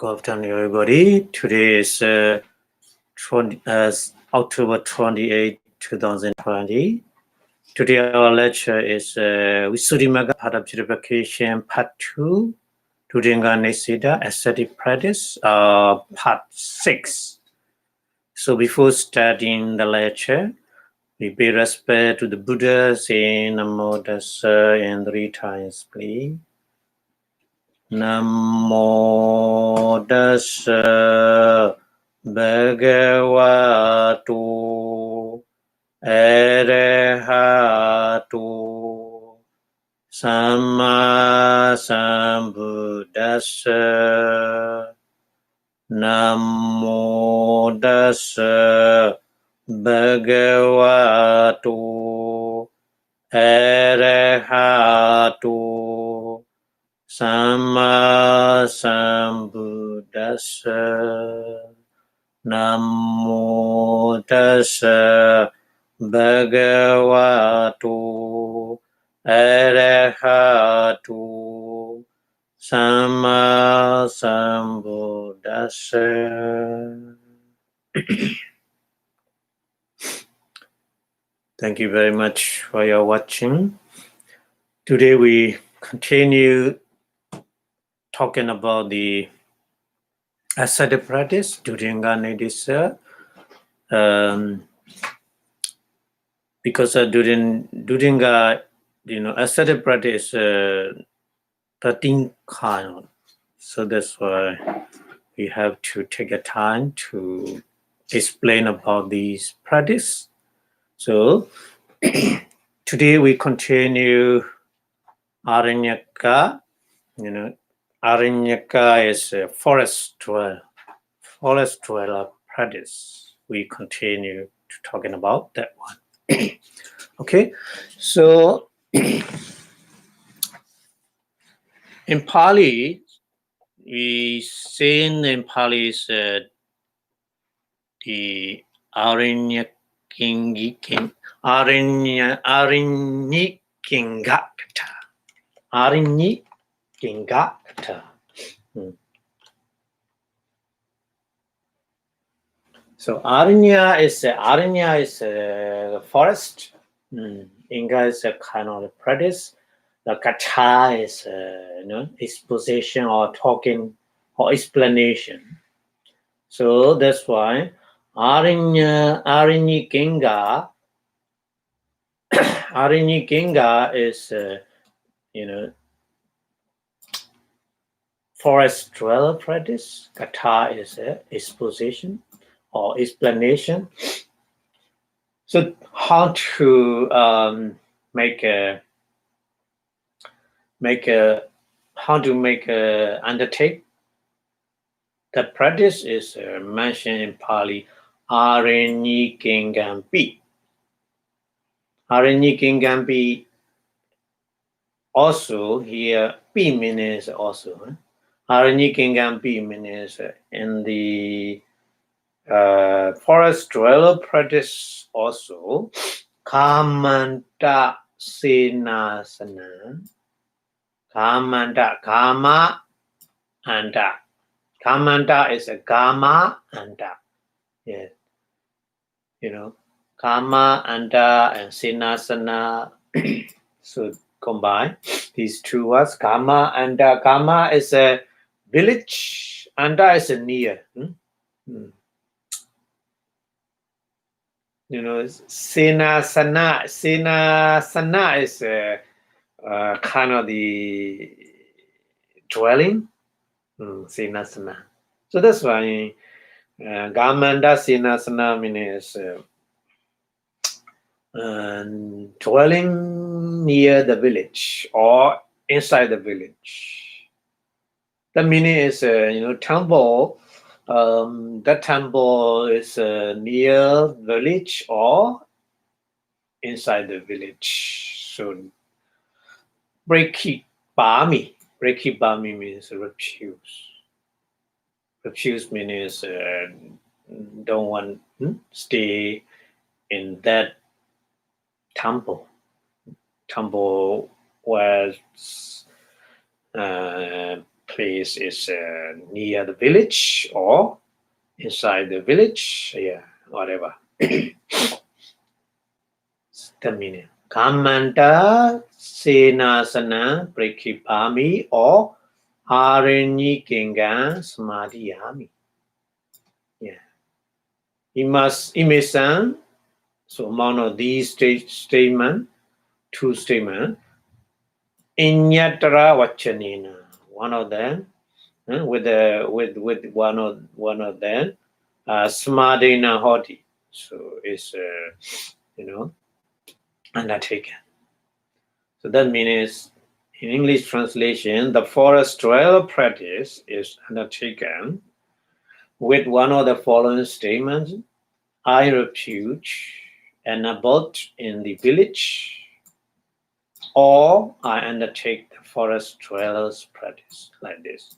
Good afternoon, everybody. Today is October 28, 2020. Today our lecture is Visuddhimagga Part of Purification Part 2, Dudinga Nesida Ascetic Practice, Part 6. So before starting the lecture, we pay respect to the Buddha, saying Namo Tassa and 3 times, please. Namo Tassa Bhagavato Arahato Samma Sambuddhassa. Namo Tassa Bhagavato Arahato Samma Sambuddhassa. Namo Tassa Bhagavato Arahato Samma Sambuddhassa. Thank you very much for your watching. Today we continue talking about the ascetic practice during Ganadisa. Because during ascetic practice 13 kind, so that's why we have to take a time to explain about these practice. So today we continue Aranyaka. Aranyaka is a forest dweller practice. We continue to talking about that one. Okay, so in Pali, we say in Pali is the Aranyakingakata. Aranyakingakata. So Aranya is a forest. Inga is a kind of practice. The kata is exposition or talking or explanation. So that's why Aranyakingha is forest dweller practice. Kata is exposition or explanation. So how to undertake the practice is mentioned in Pali Aranyakinghampi. Aranyakinghampi also here P means also. Aranyakinghampi means in the forest dweller practice also Kamanta Senasana. Kamanta, Kama and Da. Kamanta is a Kama and Da. Yeah. Kama and Da and Senasana. So combine these two words. Kama and Da. Kama is a village and Da is a near. Senasana is kind of the dwelling. Senasana. So that's why Gamanda Senasana means dwelling near the village or inside the village. The meaning is temple. That temple is near village or inside the village. So Brekibami means refuse. Refuse means don't want stay in that temple. Temple was place is near the village or inside the village, yeah, whatever. The meaning. Kamanta senasana prekipami or arenyi kingan samadhiyami. Yeah. Imesan, so one of these statement, two statement, inyatara vachanena, one of them, with one of them, samadhina hoti. So it's undertaken. So that means in English translation, the forest trial practice is undertaken with one of the following statements: I refuge and abode in the village, or I undertake the forest trials practice, like this.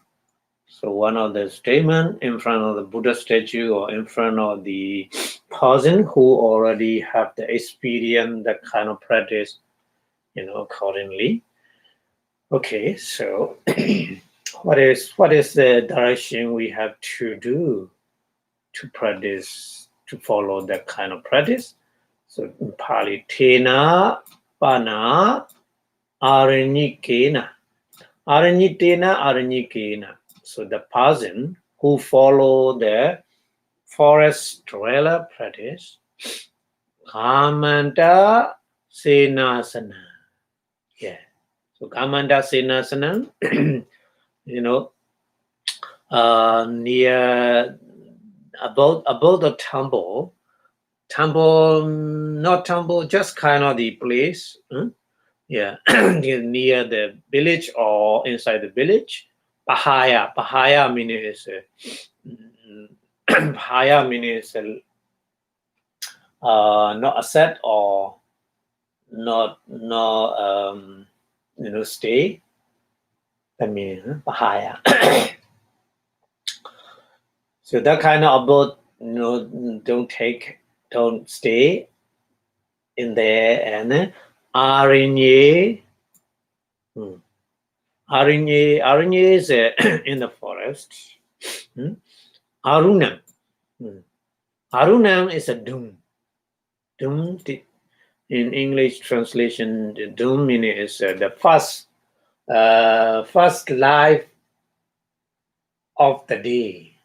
So one of the statements in front of the Buddha statue or in front of the person who already have the experience, that kind of practice, accordingly. Okay, so what is the direction we have to do to practice, to follow that kind of practice? So in Pali, tena pana aranyikena. Aranyikena. So the person who follow the forest dweller practice, Kamanta senasana. Yeah. So Kamanta senasana, near about the temple, not temple, just kind of the place. Yeah, near the village or inside the village. Pahaya means Pahaya means not asset or not stay. That means Pahaya. So that kind of abode, don't stay in there. And Arinye is in the forest. Arunam. Arunam is a doom. Doom, in English translation, the doom meaning is the first life of the day.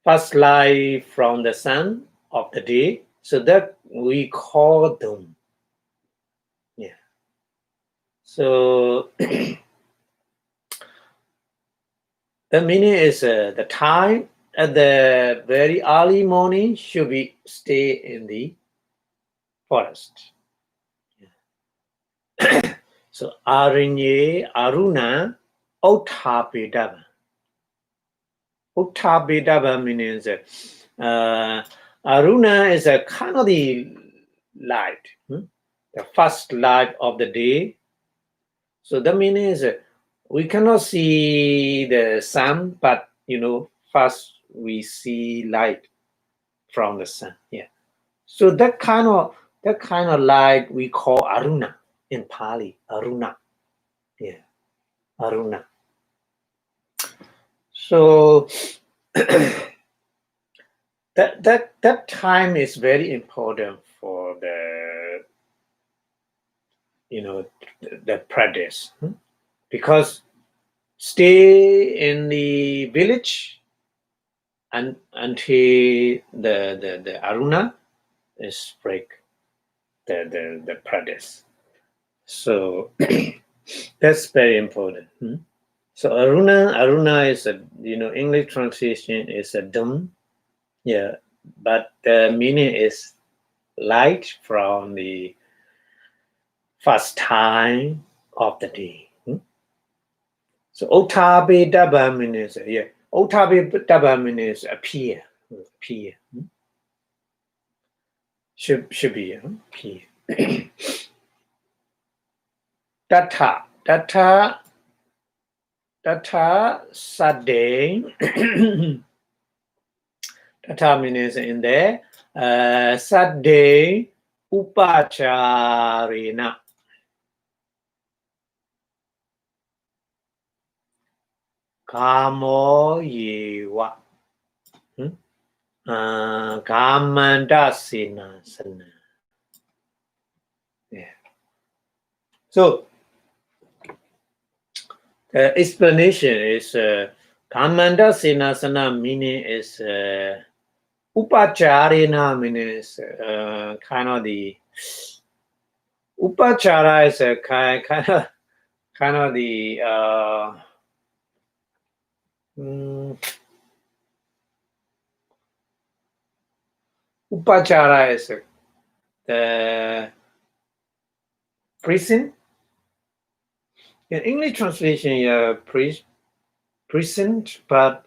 First light from the sun of the day. So that we call doom. Yeah. So the meaning is the time at the very early morning should be stay in the forest. Yeah. So Arinye Aruna Utthapedava. Utthapedava means Aruna is a kind of the light, the first light of the day. So the meaning is we cannot see the sun, but first we see light from the sun. Yeah. So that kind of light we call Aruna in Pali. Aruna. Yeah. Aruna. So that time is very important for the the practice, because stay in the village and until the Aruna is break the practice. So that's very important. So Aruna is a English translation is a dawn. Yeah, but the meaning is light from the first time of the day. So Utthapedava means Utthapedava means appear. Should be appear. Datta Sade. Datta means in there. Sade Upacharena. Kamo yewa. Kamanda sinasana. Yeah. So the explanation is Kamanda sinasana meaning is upacharina meaning is kind of the upachara is a kind of the upachara is the prison. In English translation, yeah, present, but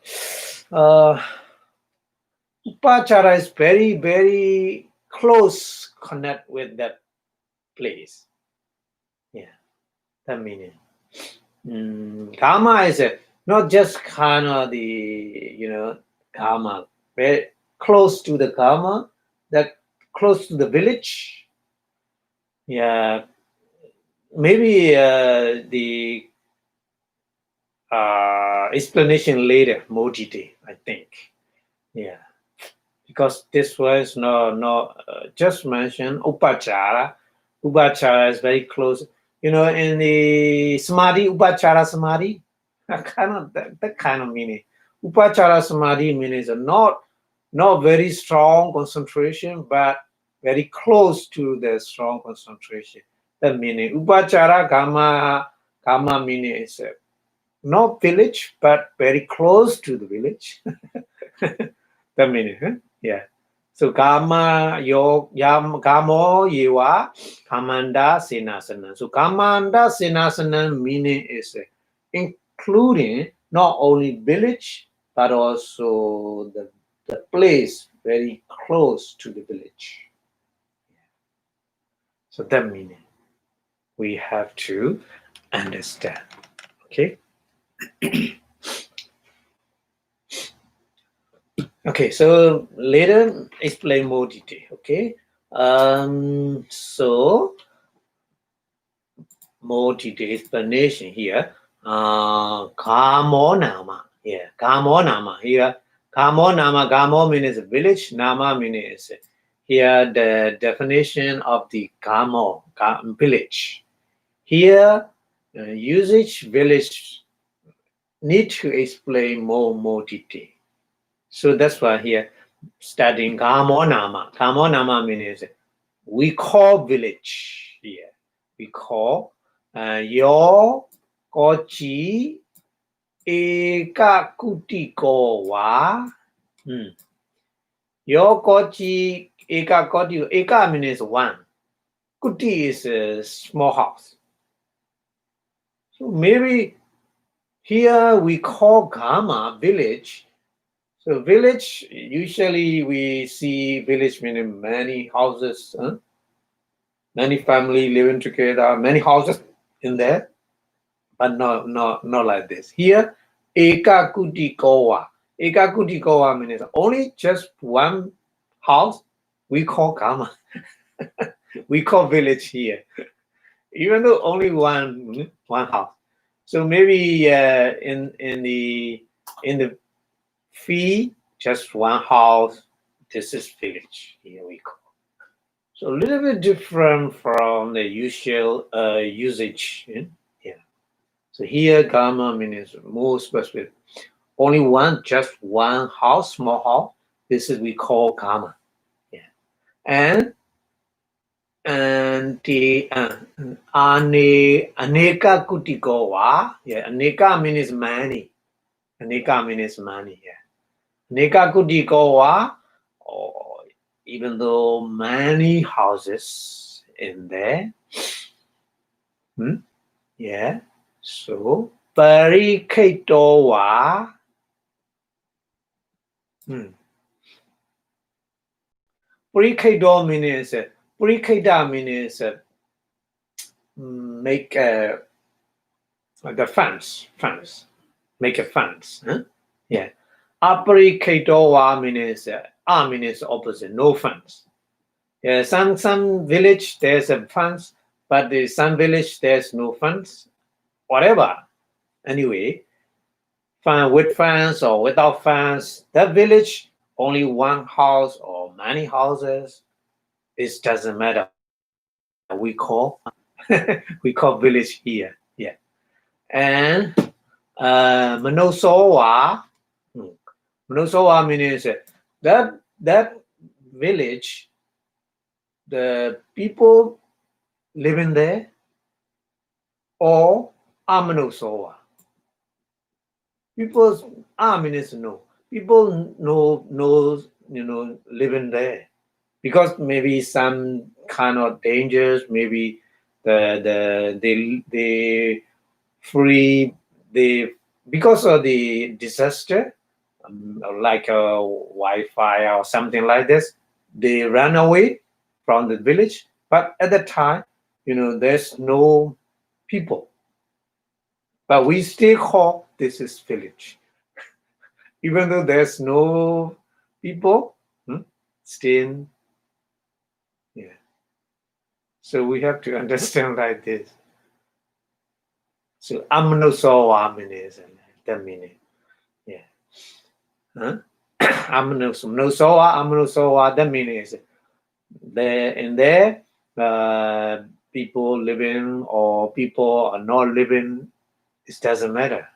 upachara is very, very close connect with that place. Yeah, that meaning. Karma is not just kind of the karma, very close to the karma, that close to the village. Yeah, maybe the explanation later, Mojite, I think. Yeah, because this was no just mentioned upachara. Upachara is very close. In the samadhi, upachara samadhi, that kind of meaning. Upachara samadhi means not very strong concentration, but very close to the strong concentration. That meaning upachara kama meaning is not village, but very close to the village. That meaning, huh? Yeah. So kamo yewa kamanda sinasana. So kamanda sinasana meaning is including not only village but also the place very close to the village. So that meaning we have to understand. Okay. Okay, so later explain more detail. Okay, so more detailed explanation here. Kamo nama. Yeah, kamo nama here. Kamo nama. Kamo means village. Nama means here the definition of the kamo village. Here usage village need to explain more detail. So that's why here studying Kamo Nama. Kamo Nama means we call village here. We call Yo Kochi Eka Kutiko wa. Yo Kochi Eka Kotiko. Eka means one. Kuti is a small house. So maybe here we call Kama village. So village, usually we see village meaning many houses, many family living together, many houses in there, but not like this. Here, eka kutikowa. Eka kutikowa means only just one house. We call kama. We call village here, even though only one house. So maybe in the fee, just one house. This is village. Here we go. So a little bit different from the usual usage. Yeah. So here, Gamma means more specific. Only just one house, small house. This is we call Gamma. Yeah. And the aneka kutikowa. Yeah. Aneka means many. Aneka means money. Yeah. Neka kutikowa, even though many houses in there. Yeah. So pariketowa. Pariketo means pariketa means make the fence. Make a fence. Yeah. Apariketowa means means opposite, no fence. Yeah, some village there's a fence, but in some village there's no fence. Whatever. Anyway, Fence with fence or without fence. That village, only one house or many houses, it doesn't matter. We call we call village here. Yeah. And Manosowa. Manosowa means that village, the people living there, or Amanosowa. People's means no. People knows living there because maybe some kind of dangers, maybe they free they because of the disaster, like a Wi-Fi or something like this, they ran away from the village. But at the time, there's no people. But we still call this is village. Even though there's no people, still, yeah. So we have to understand like this. So Amnosowa means that meaning. Yeah. Amnosowa, that meaning is there in there, people living or people are not living, it doesn't matter.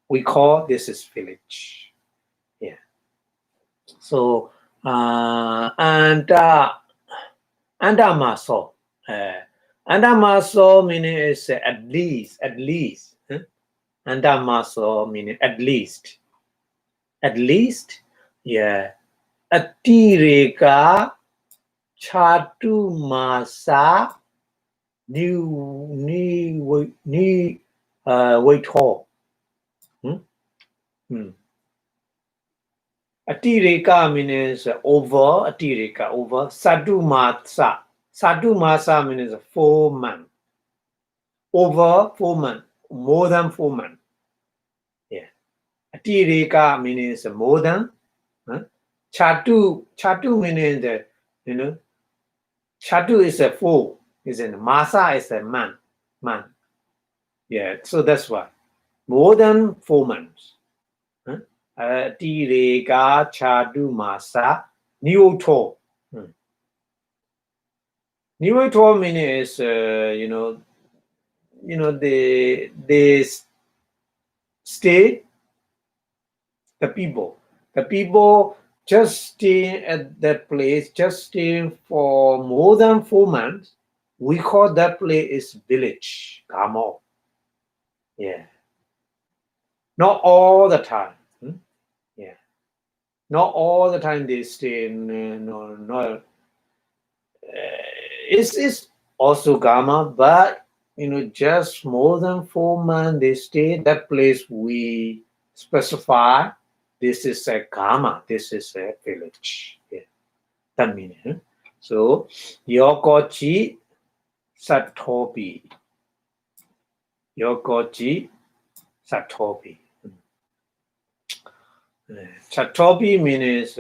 We call this is village. Yeah. So Andamaso. Andamaso meaning is at least. Andamaso meaning at least. At least, yeah. Atireka chatu masa ni wait ho. Atireka means over, atireka over. Sadumasa. Sadumasa means 4 months. Over 4 months. More than 4 months. Yeah. Atireka means more than. Chatu means chatu is a 4. Is in masa is a month. Yeah. So that's why. More than 4 months. Atireka chatu masa niyoto. Niyoto means they stay. The people just stay at that place, just stay for more than 4 months. We call that place is village, Gamo. Yeah. Not all the time. Yeah. Not all the time they stay in, it's also Gama, but just more than 4 months they stay. That place we specify. This is a Gama. This is a village. Yeah. That meaning. So Yokochi Satobi. Yokochi Satobi. Satobi means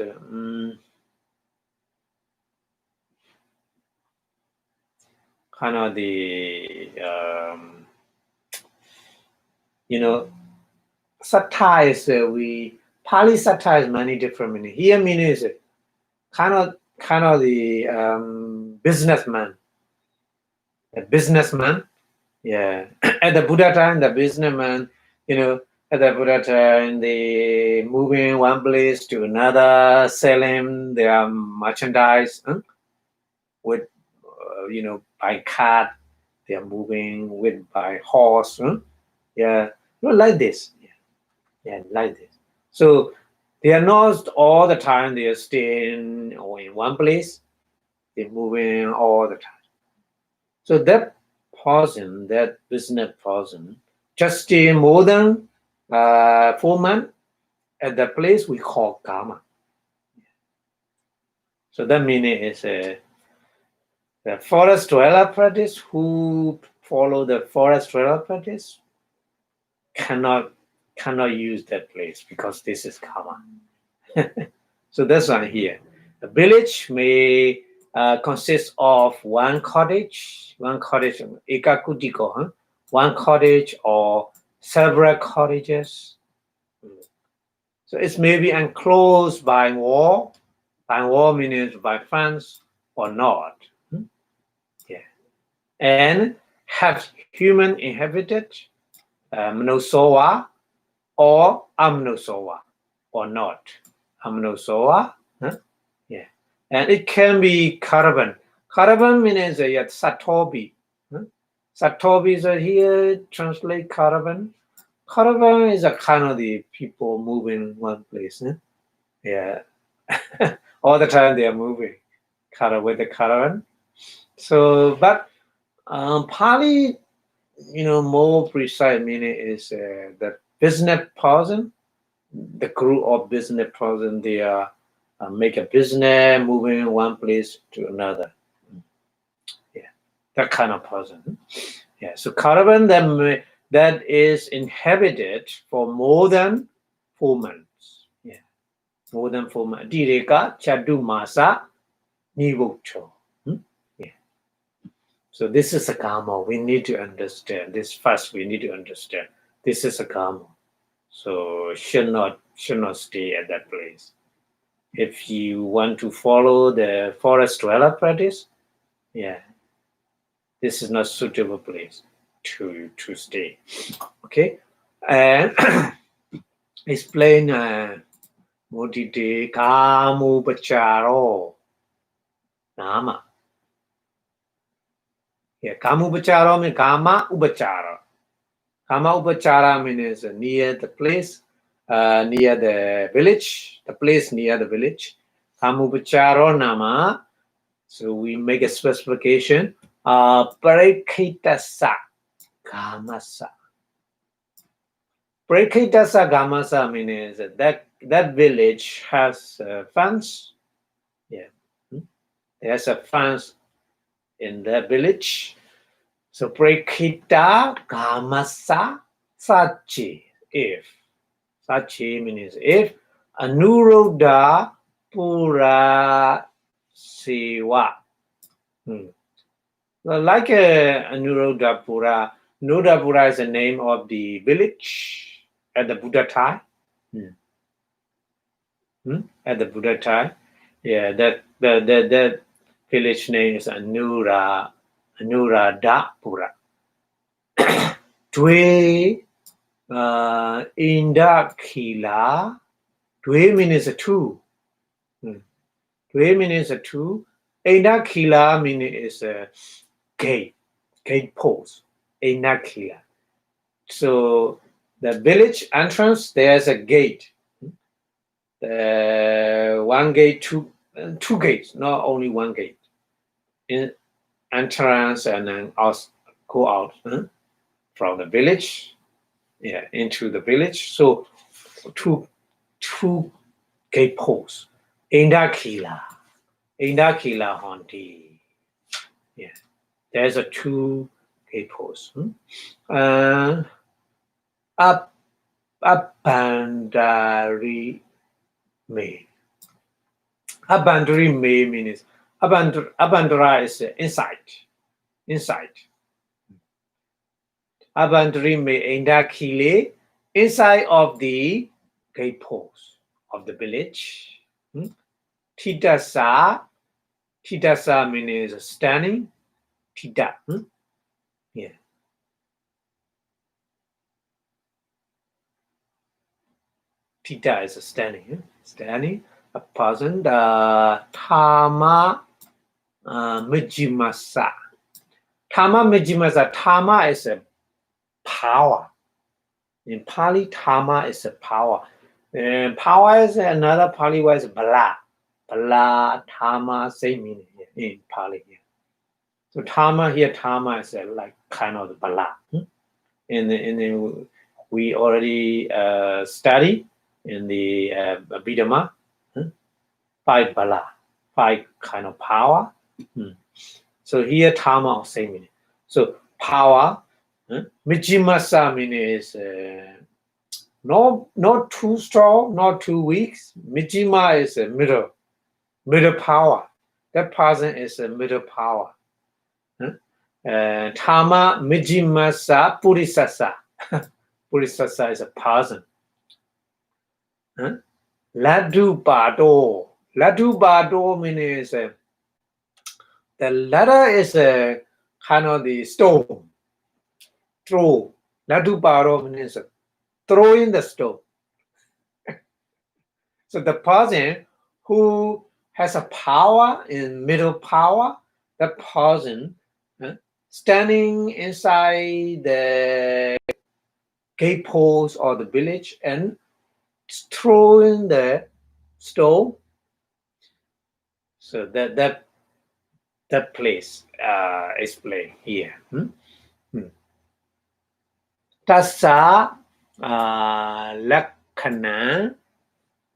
kind of the satta is Pali satta is many different meaning. Here meaning is kind of the businessman. A businessman. Yeah. At the Buddha time, the businessman, at the Buddha time, they moving one place to another, selling their merchandise with, by cart. They are moving by horse. Yeah, like this. Yeah, like this. So they are not all the time. They are staying in one place. They're moving all the time. So that person, that business person, just stay more than 4 months at the place we call Karma. So that meaning is the forest dweller practice who follow the forest dweller practice cannot use that place because this is Karma. So that's one here. A village may consist of one cottage, ekakutiko, one cottage or several cottages. So it's maybe enclosed by wall. By wall means by fence or not. Yeah. And have human inhabited Monozoa or Amnozoa or not. Amnozoa. Yeah. And it can be carbon. Carbon means Satobi. Satobi is here, translate carbon. Caravan is a kind of the people moving one place. Yeah. All the time they are moving with the caravan. So, but Pali, more precise meaning is the business person, the group of business person, they are make a business moving one place to another. Yeah, that kind of person. Yeah, so caravan that is inhabited for more than 4 months. Yeah, more than 4 months. Direka chadu masa nivocho. Yeah. So this is a karma. We need to understand this first. We need to understand this is a karma. So should not stay at that place. If you want to follow the forest dweller practice, yeah, this is not suitable place to stay. Okay, and explain Mudite Kamu Bacharo Nama. Yeah, Kamu Bacharo means Kama Ubachara. Kama Ubachara means near the place, near the village, the place near the village. Kamu Bacharo Nama. So we make a specification. Parekitasa Gamasa. Parekitasa Gamasa means that village has fence. Yeah, there's a fence in the village. So Prekita Gamasa Sachi. If Sachi means if Anuruddha Pura Siwa. Well, like Anuruddhapura, Anuruddhapura is the name of the village at the Buddha time. At the Buddha time, yeah, that village name is Anuruddhapura. Dwe Indakila. Dwe means two. Dwe means two. Indakila means gate post. Indakila. So the village entrance, there's a gate. One gate, two gates, not only one gate. In entrance and then go out from the village, into the village. So two gate posts. Indakila Honti. Yeah, there's a two gate posts. Abandari me. Abandari me means abandara is inside. Abandari me indakile inside of the gate post of the village. Titasa means standing. Tita. Yeah. Tita is standing. Standing. A person. Tama Mijimasa. Tama Mijimasa. Tama is a power. In Pali, Tama is a power. And power is another Pali word is Bala. Bala, Tama, same meaning in Pali here. So Tama here, Tama is like kind of the Bala. And we already study in the Abhidhamma, 5 Bala, 5 kind of power. So here Tama same meaning. So power, Mijimasa meaning is not too strong, not too weak. Mijima is a middle power. That person is a middle power. Tama Mijimasa Purisasa. Purisasa is a person. Huh? Laddu Bado. Laddu Bado means the ladder is a kind of the stone. Throw. Laddu Bado means throwing the stone. So the person who has a power in middle power, that person standing inside the gatepost or the village and throwing the stone. So that place is playing here. Tassa Lakhana.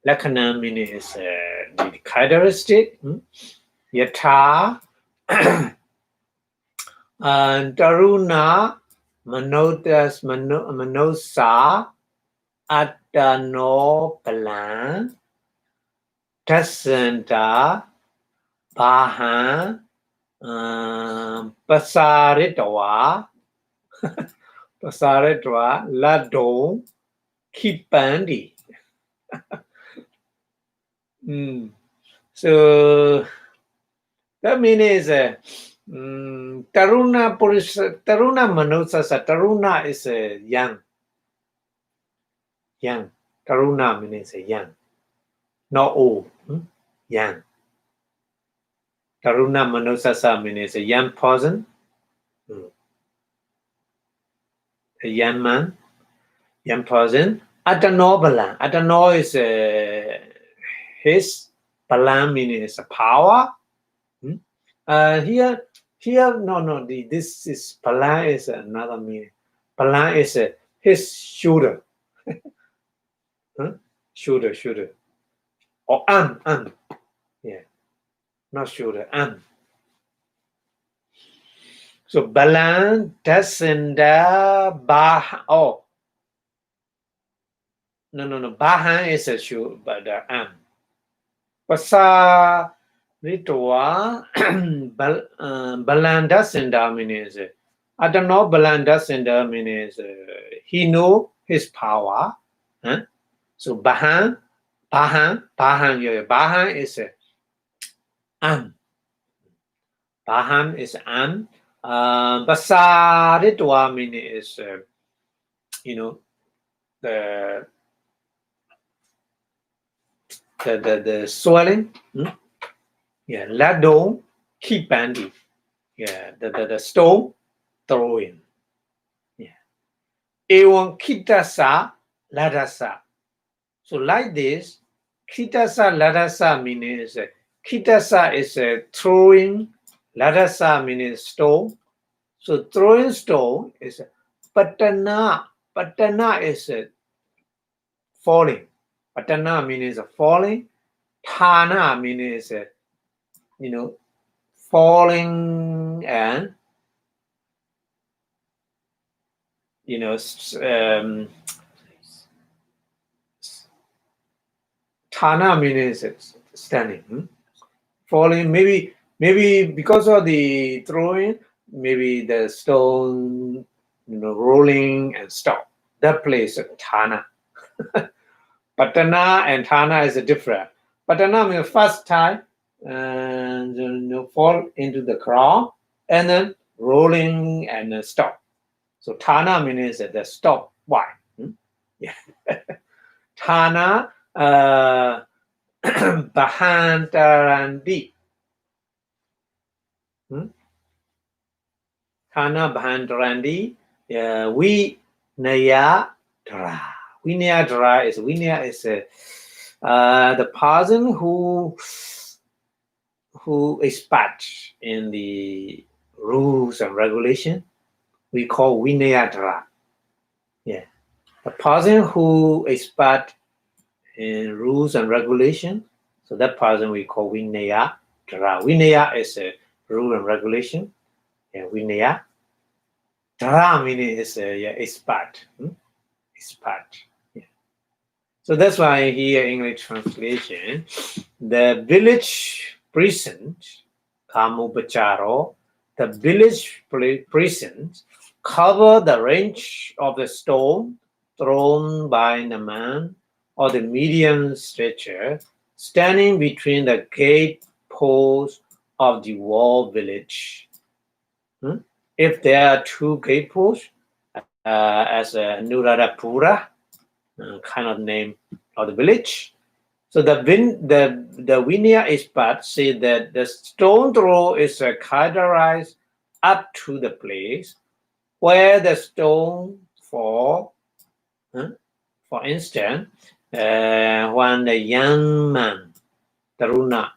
Lakhana means the characteristic. Yatha Taruna Manosa Atano Palan Tasanta Baha Pasaritwa Pasaritwa Lado Kipandi. So that means Taruna Manusasa. Taruna is young. Young. Taruna means young. Not old. Young. Taruna Manusasa means a young person. A young man. Young person. Atanobalan. Atano is his. Balan means power. Here, no. This is Palan is another meaning. Palan is his shoulder. Shoulder. Or arm. Yeah. Not shoulder, arm. So Balan Tasenda Bah. Oh. No. Bahan is a shoulder, but the arm. Pasa Ritual Balanda Senda means I don't know. Balanda Senda means he know his power. So Bahan is Am. Bahan is Am. Basa Ritual means the swelling. Yeah, Lado Kipandi. Yeah, the stone throwing. Yeah. Ewan Kitasa Ladasa. So like this, Kitasa Ladasa means Kitasa is throwing, Ladasa means stone. So throwing stone is Patana. Patana is falling. Patana means falling. Thana means falling and Thana means standing. Falling, maybe because of the throwing, maybe the stone rolling and stop. That place Thana. Patana and Thana is different. Patana means first time and fall into the ground and then rolling and stop. So Thana means the stop. Why? Yeah. Thana Bahantarandi. Thana Bahantarandi. We Nayadra. Vinayadra is the person who expert in the rules and regulation. We call Vinayadra. Yeah, the person who expert in rules and regulation. So that person we call Vinayadra. Vinaya is a rule and regulation. Yeah, Vinaya. Dra meaning is expert. Expert. So that's why here English translation, the village precinct, Kamupacharo, the village precinct cover the range of the stone thrown by the man or the medium stature, standing between the gate posts of the walled village. If there are two gate posts, as a Nuradapura, kind of name of the village. So the Vinaya expert said that the stone throw is characterized up to the place where the stone fall. For instance, when the young man, Taruna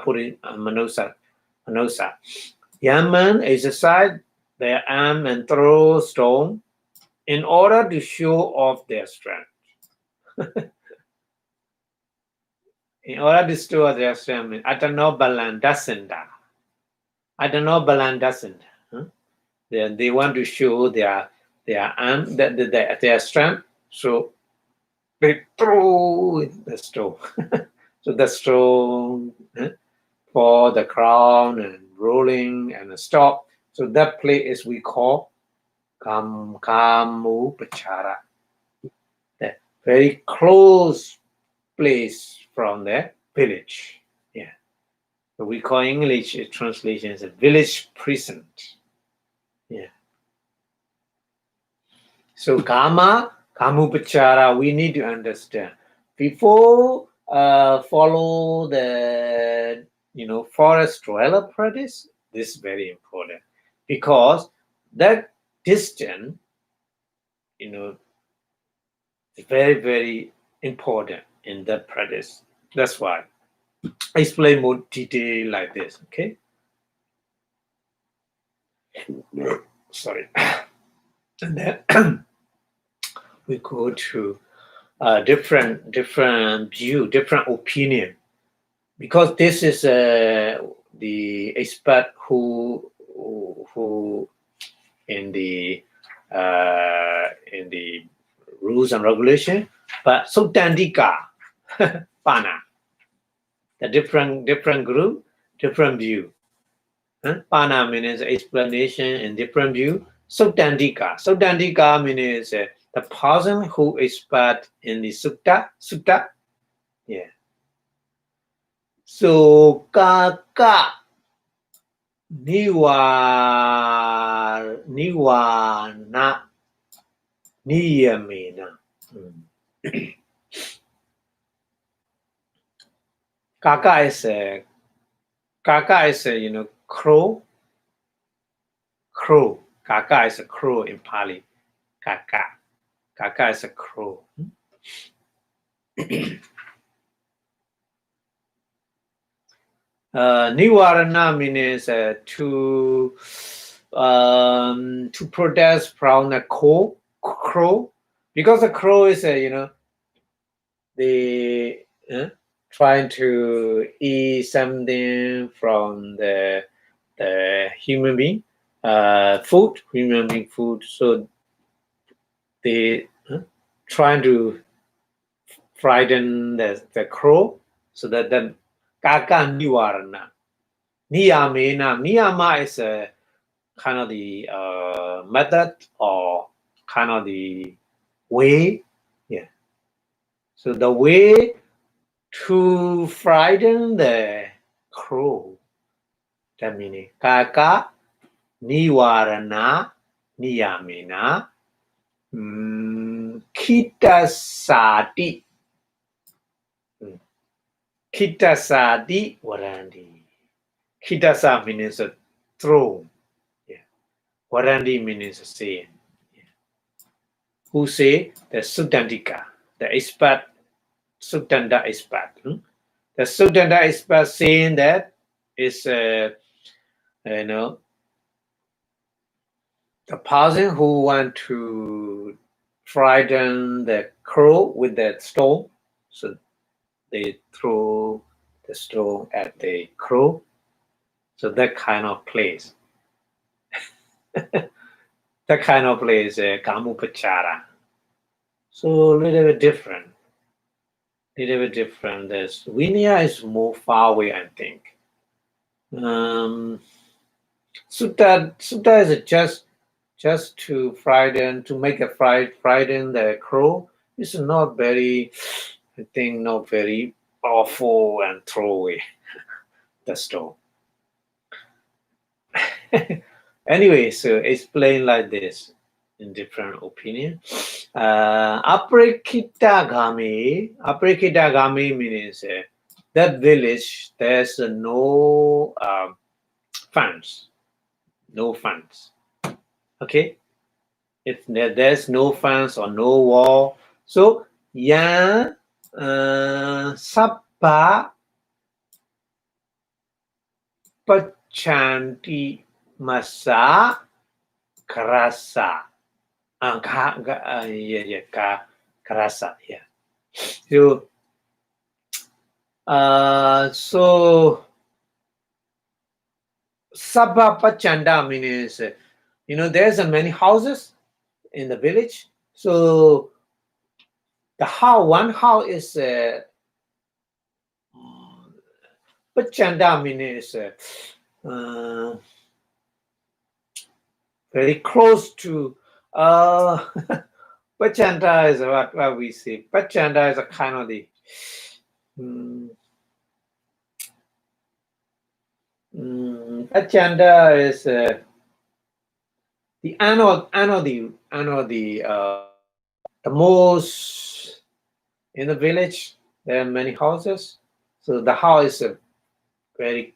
Puri Manosa, young man exercise their arm and throw stone in order to show off their strength. In order to show off their strength, Atano Balandasenda. They want to show their arm, their strength, so they throw the stone. So the stone for the crown and rolling and stop. So that place we call Kamu Pachara. The very close place from the village. Yeah. So we call English translation as a village prison. Yeah. So Kamu Pachara, we need to understand. Before follow the forest dweller practice, this is very important, because that distance is very, very important in that practice. That's why I explain more detail like this. Okay. Sorry. And then we go to different view, different opinion, because this is the expert who in the rules and regulation, but Sutandika Pana, the different group, different view. Pana means explanation in different view. Sutandika means the person who is expert in the sutta. Yeah. So kaka niwana niyamena. Kaka is a crow. Kaka is a crow in Pali. Kaka is a crow. Nivarana means to protest from the crow, because the crow is they trying to eat something from the human being food, so they trying to frighten the crow, so that then Kaka Nivarana. Niyama is a kind of the method or kind of the way. Yeah. So the way to frighten the crow. That meaning Kaka Nivarana Niyamena Kitasati. Kitasati Warandi. Kitasa means a throne. Yeah. Warandi means a saying. Yeah. Who say the Sutandika, the expert, Sutanda expert. The Sutanda expert saying that is the person who want to frighten the crow with that stone, so they throw the stone at the crow. So that kind of place. That kind of place, Kamupachara. So a little bit different. This Vinaya is more far away, I think. Sutta is just to frighten the crow, It's not very, I think, not very powerful and throw away the stone. Anyway, so explain like this in different opinion. Aprekitagami means that village, there's no funds. No funds. Okay? If there's no fence or no wall, so yan sabba pachanti masa karasa. Karasa, yeah. So sabba pachanda means, there's many houses in the village. So one house is Pachanda means very close to Pachanda is what we say. Pachanda is a kind of the Pachanda is the the most in the village. There are many houses, so the house is very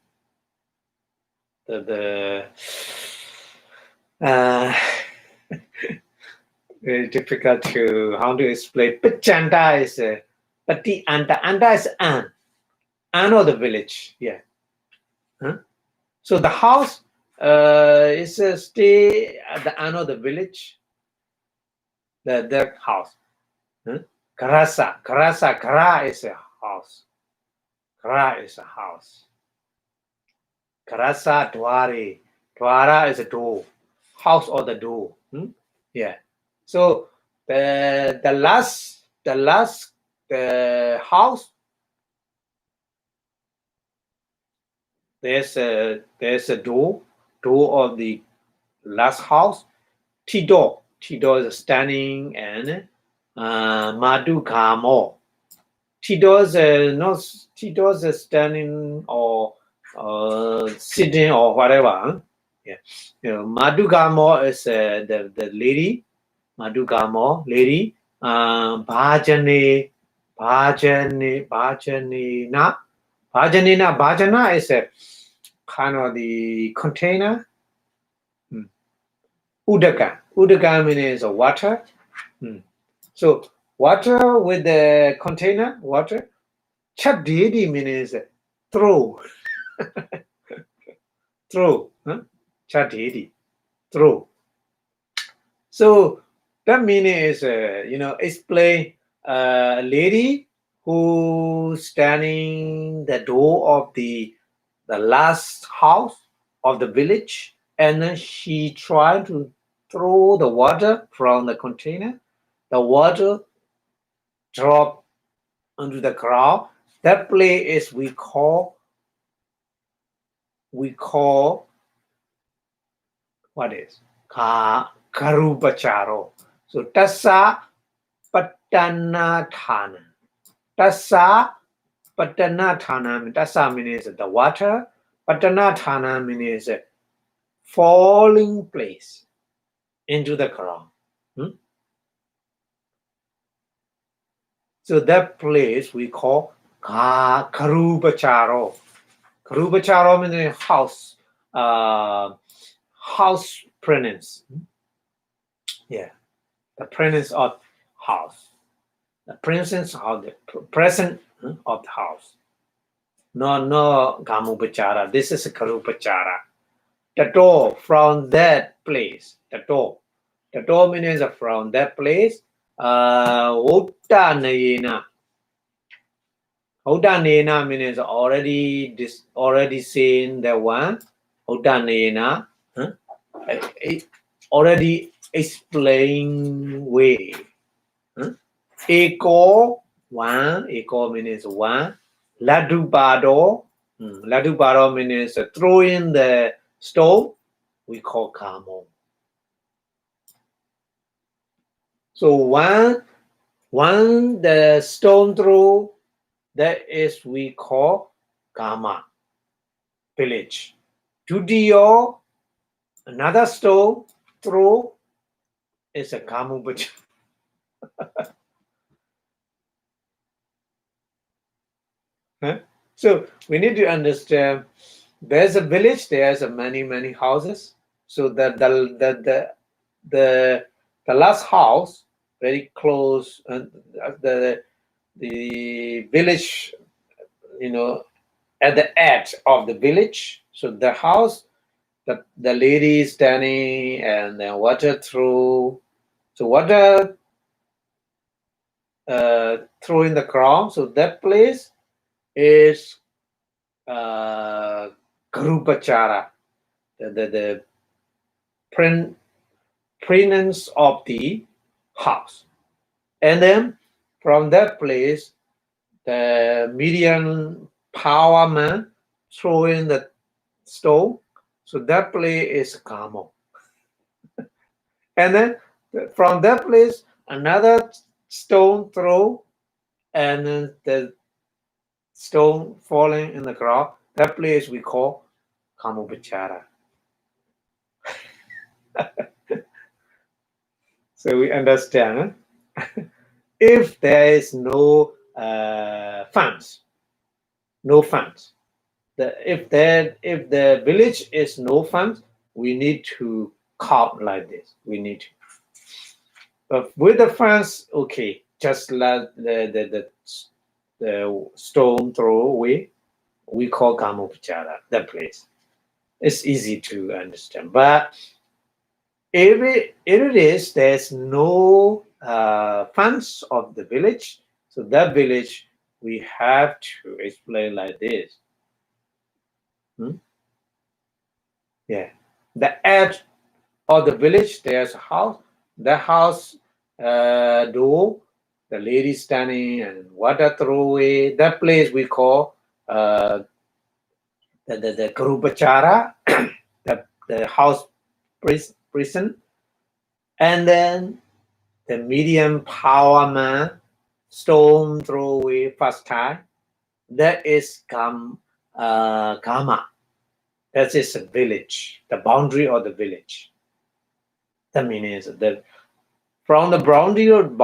very difficult to how to explain. Pachanda is Pati Anda is an of the village. Yeah. Huh? So the house is stay at the end of the village. The house. Huh? Karasa. Kara is a house. Kara is a house. Karasa Dware. Dwara is a door. House or the door. Yeah. So the last house, there's a door of the last house. Tidor is standing, and Madukamo. Tidor is standing or sitting or whatever. Yeah. Madukamo is the lady. Madukamo lady. Bhajana is a kind of the container. Udaka means water. So water with the container, water. Chadidi means throw. Throw. Chadidi. Throw. So that meaning is, explain a lady who standing the door of the last house of the village, and then she tried to throw the water from the container. The water drop onto the ground. That place is we call what is Karupacharo. So Tassa Patanatana. Tassa Patanatana. Tassa means the water. Patanatana means falling place into the ground. So that place we call Karupacharo. Karupacharo means house presence. Yeah, the presence of house. The presence of the present of the house. No Gamupachara. This is Karupachara. The door from that place. The door means from that place. Uttanayena. Uttanayena means already seen the one. Uttanayena. Already explain way. Eko one. Eko means one. Ladubado. Ladubado means throw in the stone. We call kamo. So one One the stone throw, that is we call Kama village. Tudiyo, another stone throw is a Kamupachara. Huh? So we need to understand there's a village, there's a many houses. So the last house very close, and the village, at the edge of the village. So the house, the lady is standing and then water through. So water through in the ground. So that place is Garupachara, the presence of the house. And then from that place, the medium power man throw in the stone. So that place is Kamo. And then from that place, another stone throw, and then the stone falling in the ground. That place we call Kamupachara. So we understand. If there is no funds, if the village is no funds, we need to count like this. We need to. But with the funds, okay, just let the stone throw away, we call Kamupachara, that place. It's easy to understand. But if it is, there's no funds of the village, so that village, we have to explain like this. Yeah. The edge of the village, there's a house. The house door, the lady standing and water throw away. That place we call the Garupachara, the house prison. And then the medium power man, stone throw away first time. That is Kama. That is a village, the boundary of the village. That means that from the boundary of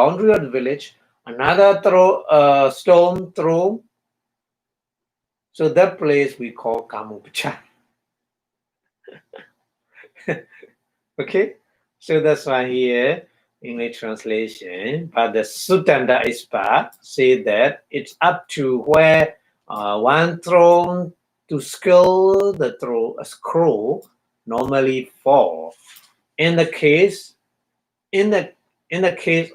the village, another stone throw. So that place we call Kamupachara. Okay, so that's why here English translation, but the Sutta expert say that it's up to where one thrown to skill the throw a scroll normally fall. In the case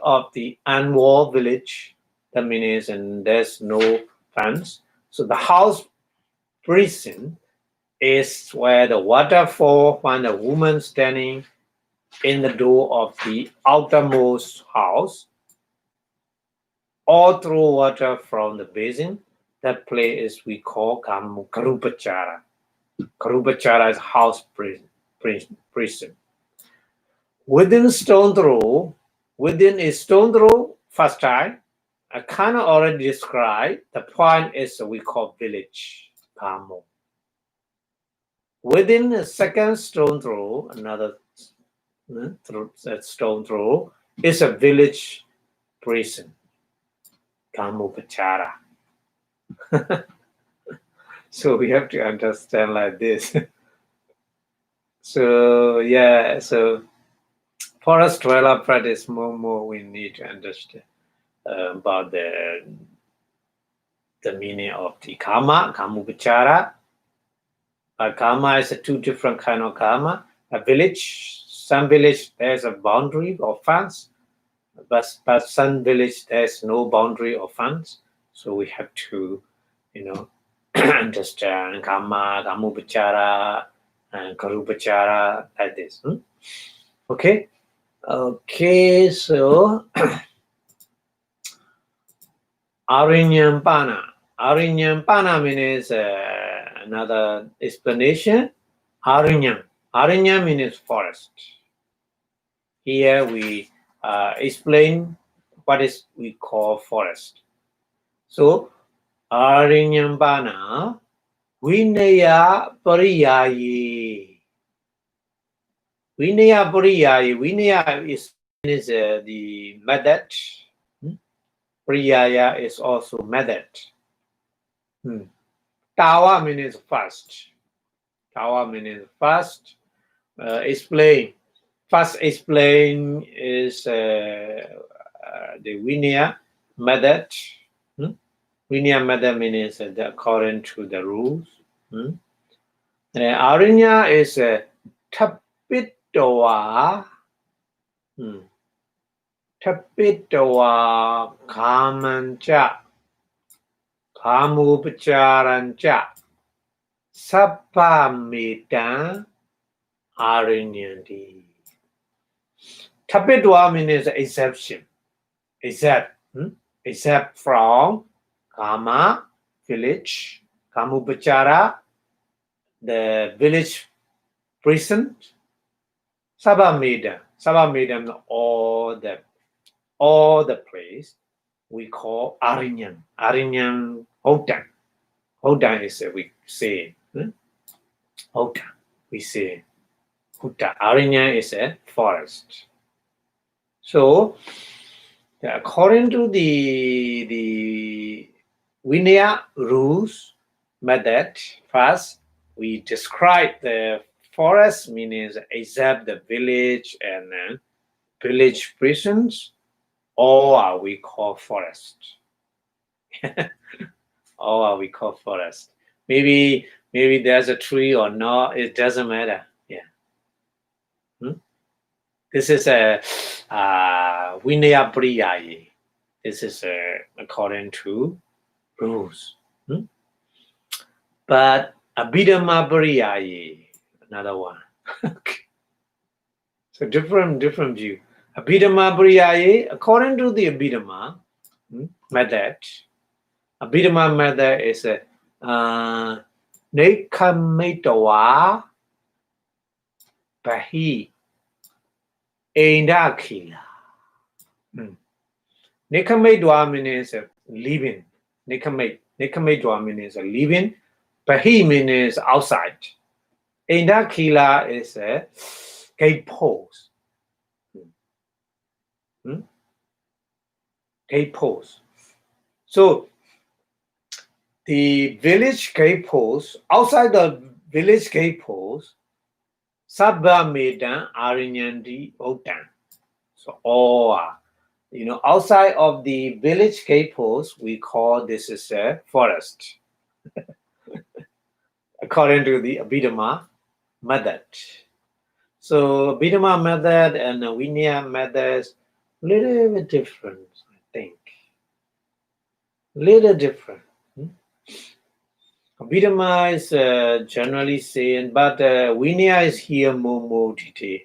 of the unwalled village, that means and there's no fence. So the house prison is where the water fall when the woman standing in the door of the outermost house, or through water from the basin. That place we call Garupachara. Garupachara is house prison. Within a stone throw, first time, I kind of already described. The point is we call village, Kamo. Within a second stone throw, another stone throw is a village prison, Kamupachara. So we have to understand like this. So yeah, so for us to develop practice more, we need to understand about the meaning of the Kamupachara. Karma is two different kind of karma. A village, some village there's a boundary or fence, but some village there's no boundary or fence. So we have to, understand karma, Kamupachara, and Garupachara like this. Okay, so Arinyam Pana means another explanation. Arinyam means forest. Here we explain what is we call forest. So Arinyambana Vinaya Pariyayi. Vinaya Pariyayi. Vinaya is the method. Pariyaya is also method. Tawa means first. Tawa means first. Explain. First explain is the Vinaya method. Vinaya method means according to the rules. Arinya is Tapitawa. Tapitawa Kamancha. Kamupacharancha. Sapamita Arinyandi. Tapitwa means exception. Except from Kama, village, Kamupachara, the village prison, Sabamida, all the place we call Arinyan. Arinyan Hotan. Hotan is we say. Hotan, we say. Huta. Arinyan is a forest. So, according to the Vinaya rules method, first we describe the forest, meaning except the village and village prisons, all are we call forest. All are we call forest. Maybe there's a tree or not, it doesn't matter. Yeah. This is a Vinaya Pariyayi. This is according to rules. But Abhidhamma Pariyayi, another one. So different view. Abhidhamma Pariyayi, according to the Abhidhamma method, Abhidhamma method is Nekhamitawa Bahi Eindakila. Nekhamitawa means living. Nekhamitawa means living. Bahi means outside. Eindakila is a gate post. Gate post. So the village gate post, outside the village gate post, Sabba Medan Arinyandi Otan. So all are, outside of the village gate post, we call this is a forest. According to the Abhidhamma method. So Abhidhamma method and Vinaya methods, little bit different, I think. Little different. Abhidhamma is generally saying, but Vinaya is here more detail.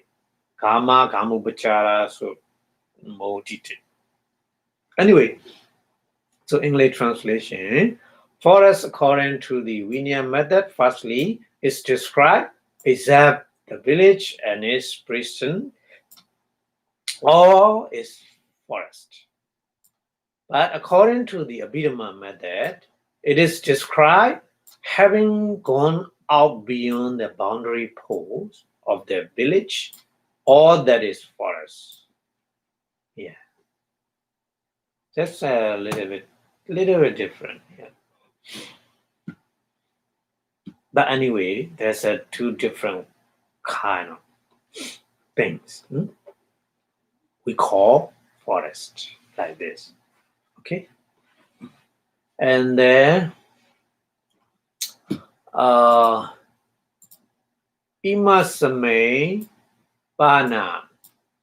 Kama, Kamupachara, so more detail. Anyway, so English translation. Forest, according to the Vinaya method, firstly, is described except the village and its prison, all is forest. But according to the Abhidhamma method, it is described having gone out beyond the boundary poles of the village, all that is forest. Yeah. Just a little bit different. Yeah. But anyway, there's two different kind of things we call forest like this. Okay. And then Imasame Bana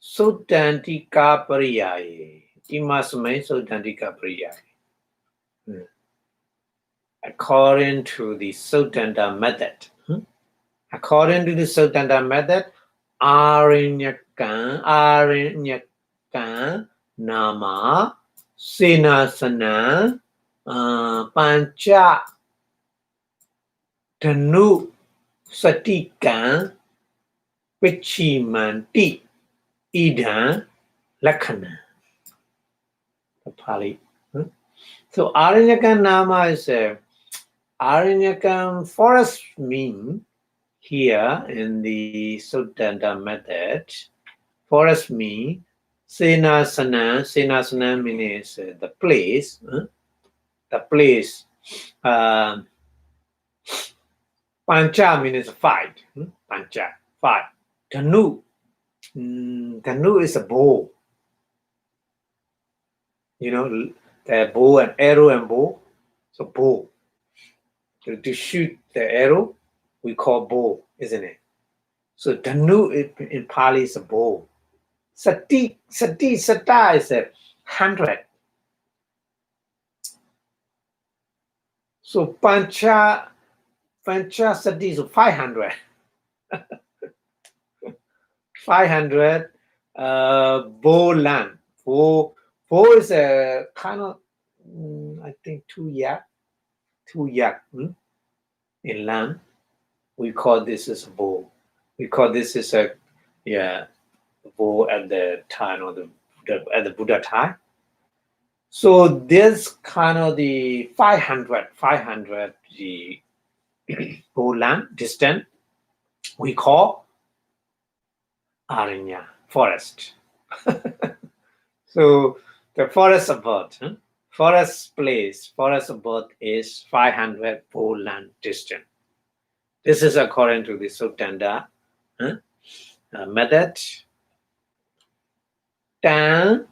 Sutantika Pariyayi. Imasame Sutantika Pariyayi. According to the Sutanta method. According to the Sutanta method, Arinyakan Nama Sinasana Pancha Tanu Satikan Pichimanti Idan Lakana. the Pali. So Aranyakam Nama is a Aranyakam forest mean here in the Sutta method. Forest mean Senasana. Senasana means the place. The place. Pancha means fight. Pancha, fight. Dhanu. Dhanu is a bow. You know, the bow and arrow and bow. So bow. To shoot the arrow, we call bow, isn't it? So Dhanu in Pali is a bow. Sati, Sata is 100. So Pancha Sati is 500. 500 bow land. Bow is a kind of, I think 2 yak. 2 yak in land. We call this as a bow. We call this as a bow at the time of at the Buddha time. So this kind of the 500 the bow land distance we call Aranya forest. So the forest abode, forest place, forest abode is 500 bow land distance. This is according to the Sutta method. Tan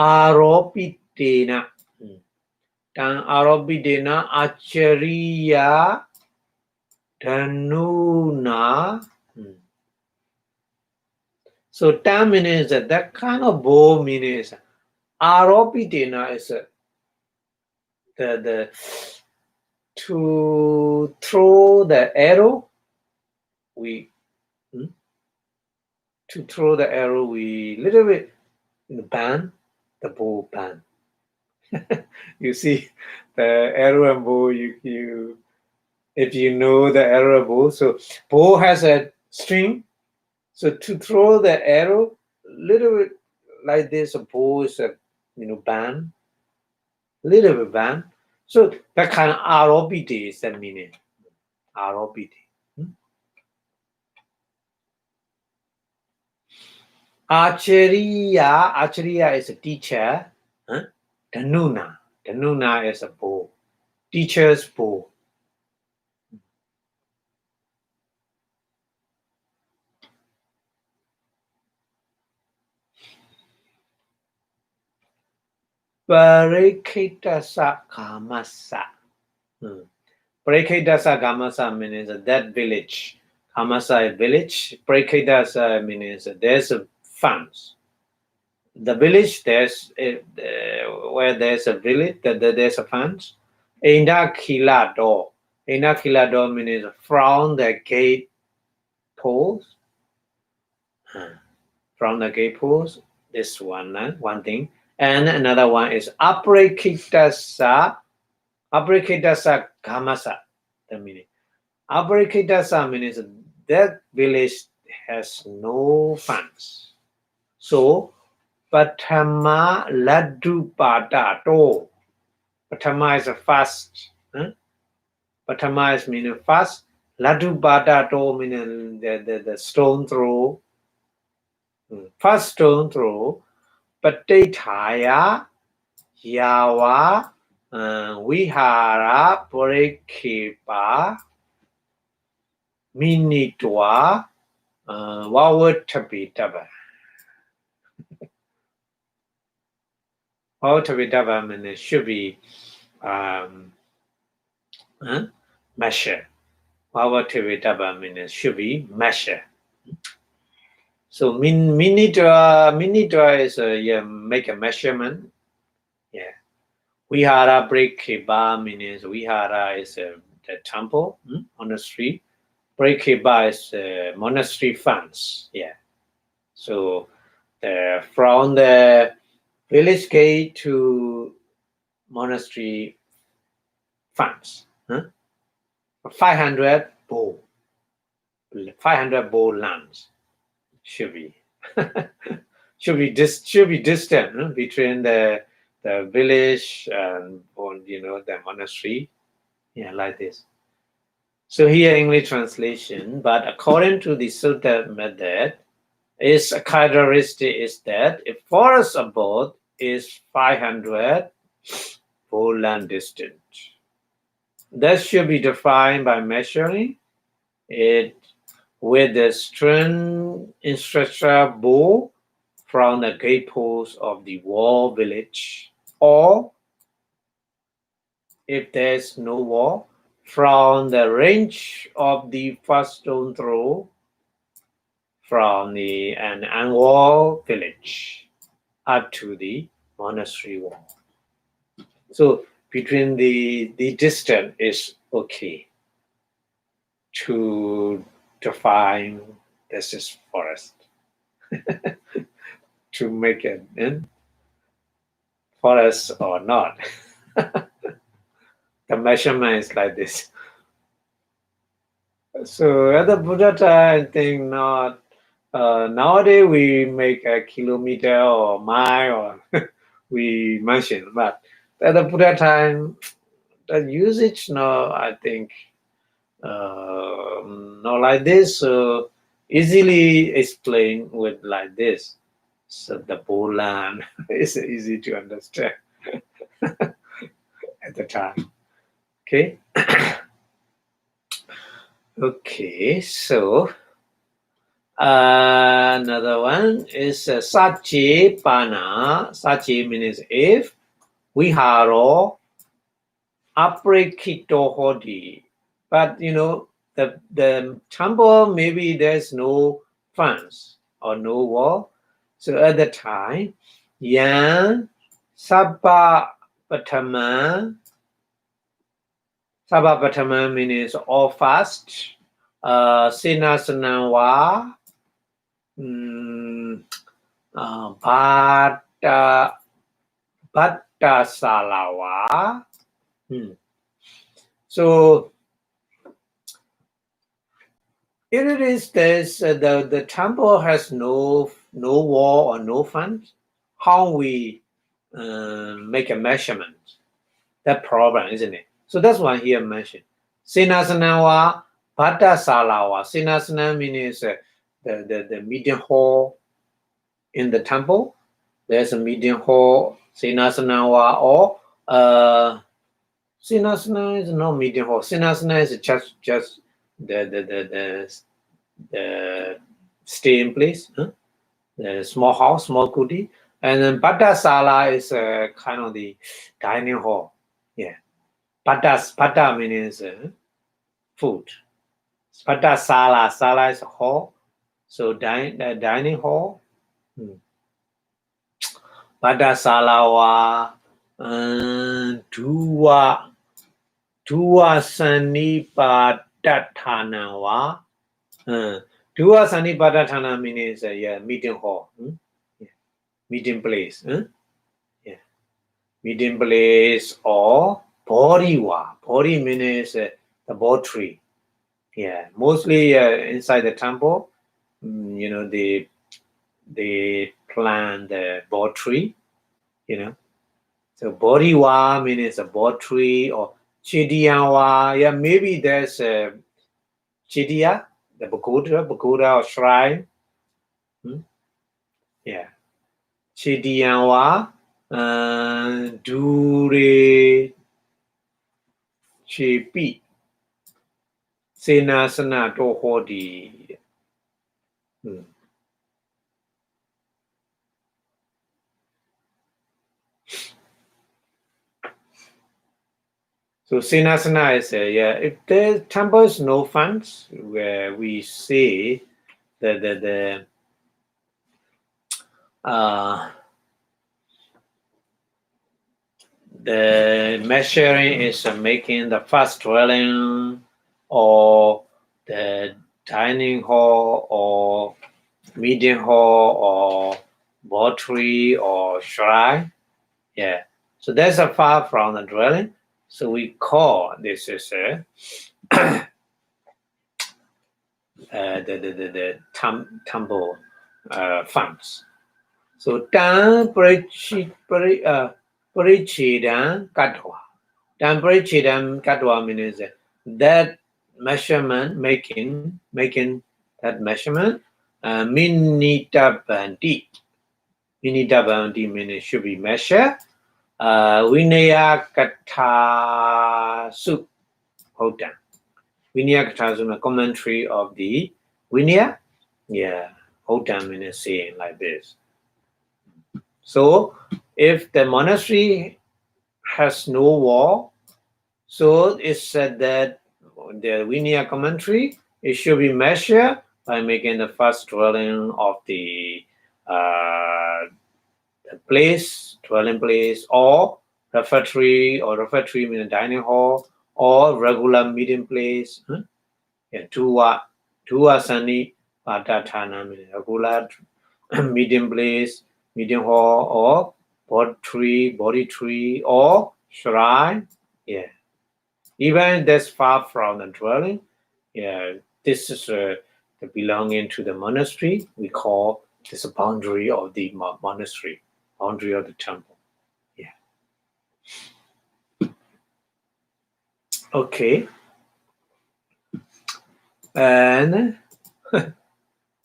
Aropidena. Tan Aropidena Achariya Dhanuna. So tan means that kind of bow means Aropidena is the to throw the arrow. To throw the arrow, we little bit bend the bow bend. You see the arrow and bow, you if you know the arrow and bow, so bow has a string. So to throw the arrow, little bit like this, a bow is bend, little bit bend. So that kind of aropide is the meaning. Aropide. Acharya is a teacher. Dhanuna is a bow. Teacher's bow. Parikitasa Kamasa. Parikitasa Kamasa means that village. Kamasa is village. Parikitasa means there's a funds. The village, there's where there's a village, there's a funds. Indakilado. Indakilado means from the gate post. From the gate post, this one thing. And another one is Aprikitasa Kamasa. The meaning. Aprikitasa means that village has no funds. So Patama Laddu Padato. Patama is a fast. Patama is meaning fast. Laddu Padato meaning the stone throw. First stone throw. Patetaya Yawa Vihara Parikipa Minitwa Wawatabitaba. Wawatabitaba means should be measure. Wawatabitaba means should be measure. So minitra is make a measurement. Yeah. Vihara Parikipa means Vihara is the temple, monastery. Parikipa is monastery funds. Yeah. So from the village gate to monastery funds. 500 bow. 500 bow lands should be should be distant between the village and the monastery. Yeah, like this. So here English translation, but according to the Sutta method, its characteristic is that a forest abode is 500 land distant. That should be defined by measuring it with the string instructor bow from the gatepost of the wall village, or if there's no wall, from the range of the first stone throw from an unwalled village up to the monastery wall. So between the distance is okay to define this is forest. To make it in forest or not. The measurement is like this. So at the Buddha time, I think not. Nowadays we make a kilometer or mile, or we mention, but at the Buddha time, the usage no, I think not like this. So easily explain with like this. So the Bolan is easy to understand at the time. Okay. Okay, so another one is Sachi Pana. Sachi means if Viharo Aprekito Hodi. But the temple maybe there's no fence or no wall. So at the time, Yan Sabba Patama means all fast. Sinasanawa Bhatta Salawa. So it is this the temple has no wall or no fence. How we make a measurement? That problem, isn't it? So that's why here mentioned. Sinasanawa Bhatta Salawa. Sinasana means the median hall in the temple. There's a median hall, Sinasanawa, or Sinasana is no median hall. Sinasana is just the stay in place, the small house, small kuti. And then Bhatta Sala is kind of the dining hall. Yeah. Bhatta means food. Bhatta Sala is a hall. So dining hall. Bhatta Salawa Dua Sanipadatanawa. Dua Sanipadatana means meeting hall. Meeting place. Yeah. Meeting place or Bodhiwa. Bodhi means the bod tree. Yeah. Mostly inside the temple, they plant the bod tree, So Bodhiwa means a bod tree or Chidiyawa. Yeah, maybe there's a Chidiya, the pagoda or shrine. Yeah. Chidiyawa, Dure Chipi, Senasana Tohodi. So Sinasana is if the temple is no fence, where we see the measuring is making the first dwelling or the dining hall or median hall or bod tree or shrine. Yeah. So that's a far from the dwelling. So we call this is the temple fence. So tan parichidan katwa. Tan parichidan katwa means that measurement making that measurement minita bandi. Minita bandi means should be measured. Vinaya katha su hotan. Vinaya katha su commentary of the Vinaya. Yeah, hotan means saying like this. So if the monastery has no wall, so it's said that the Vinaya commentary, it should be measured by making the first dwelling of the place, dwelling place, or refectory means dining hall, or regular meeting place. Yeah, Tuwa Sani Patatana means regular meeting place, meeting hall, or body tree, or shrine. Yeah. Even that's far from the dwelling. Yeah, this is the belonging to the monastery. We call this a boundary of the monastery, boundary of the temple. Yeah. Okay. And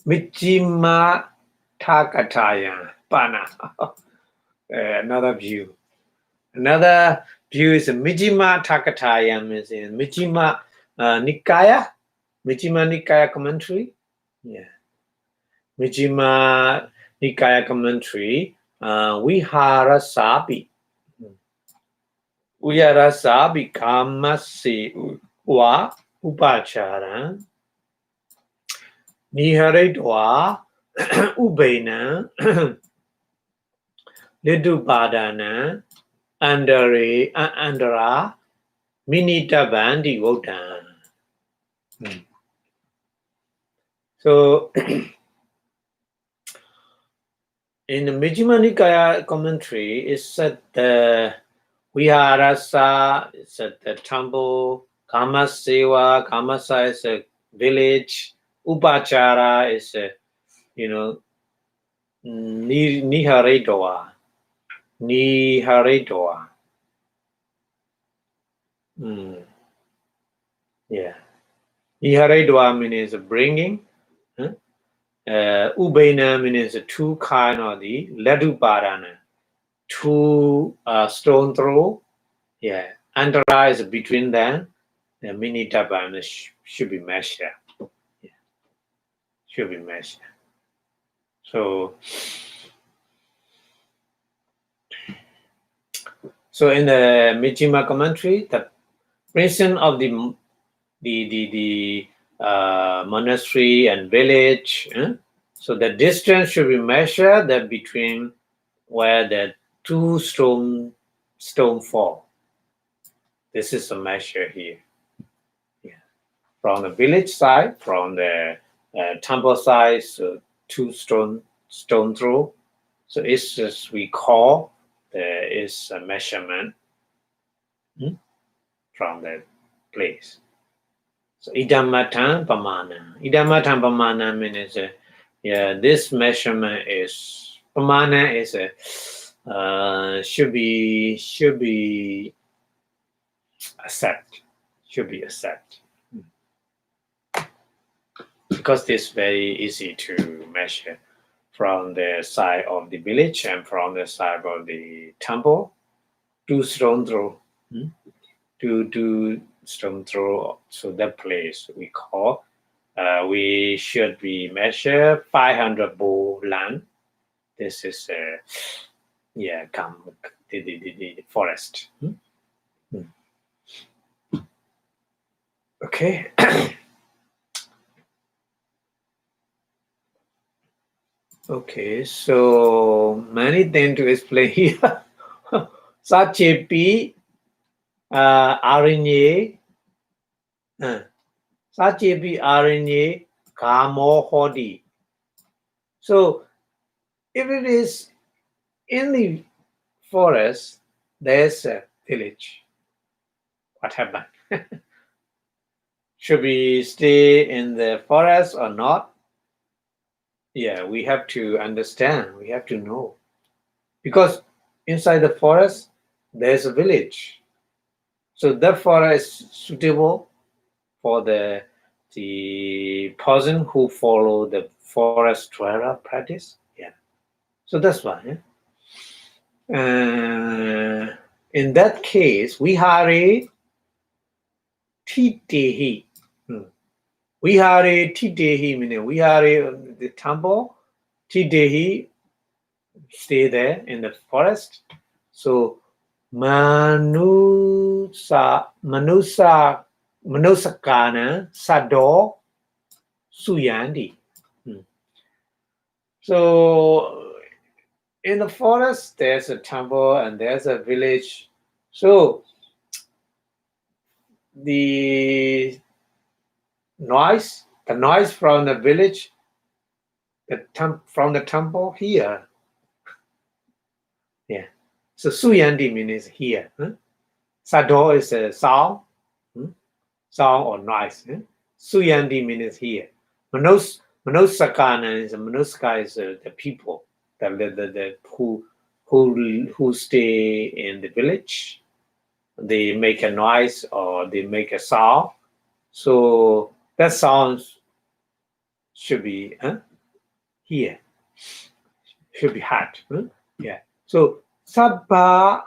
Mijima Takataya Pana. Another view. Another view is Mijima Takataya means in Mijima Nikaya. Mijima Nikaya commentary. Yeah. Mijima Nikaya commentary. Vihara Sabi. Vihara Sabi Kamasi Wa Upachara. Niharidwa Ubaina Lidupadana Andara Minita Bandi Wotan. So in the Mijjhima Nikaya commentary, it said the Viharasa, it said the temple, Kamasewa, Kamasa is a village, Upachara is a, Niharedoa. Yeah. Niharedoa means bringing. Ubaina means two kind of the Ledupadana. Two stone throw. Yeah. Antara is between them. The Minitaba should be measured. Yeah. Should be measured. So in the Mijjhima commentary, the presence of the monastery and village, so the distance should be measured that between where the two stone fall. This is the measure here. Yeah. From the village side, from the temple side, so two stone throw. So it's just we call there is a measurement from that place. So idamatan pamana. Idamatan pamana means this measurement is pamana is should be accept. Should be accept. Because it's very easy to measure from the side of the village and from the side of the temple. Two stone throw. Two stone throw. So that place we call. We should be measure 500 bow land. This is the forest. Okay. Okay, so many things to explain here. Sachepi RNA. Sachepi RNA Kamo Hodi. So if it is in the forest, there's a village. What happened? Should we stay in the forest or not? Yeah, we have to understand, we have to know. Because inside the forest, there's a village. So that forest is suitable for the person who follow the forest dweller practice. Yeah. So that's why. Yeah? In that case, vihare titehi. Vihare titehi meaning vihare the temple, titehi stay there in the forest. So manusakana sado suyandi. So in the forest, there's a temple and there's a village. So the noise from the village, from the temple here. Yeah. So suyandi means here. Sado is a sound, sound or noise. Suyandi means here. Manusakana is Manuska is the people, the who stay in the village. They make a noise or they make a sound. So that sound should be here. Should be heard. Yeah. So sabba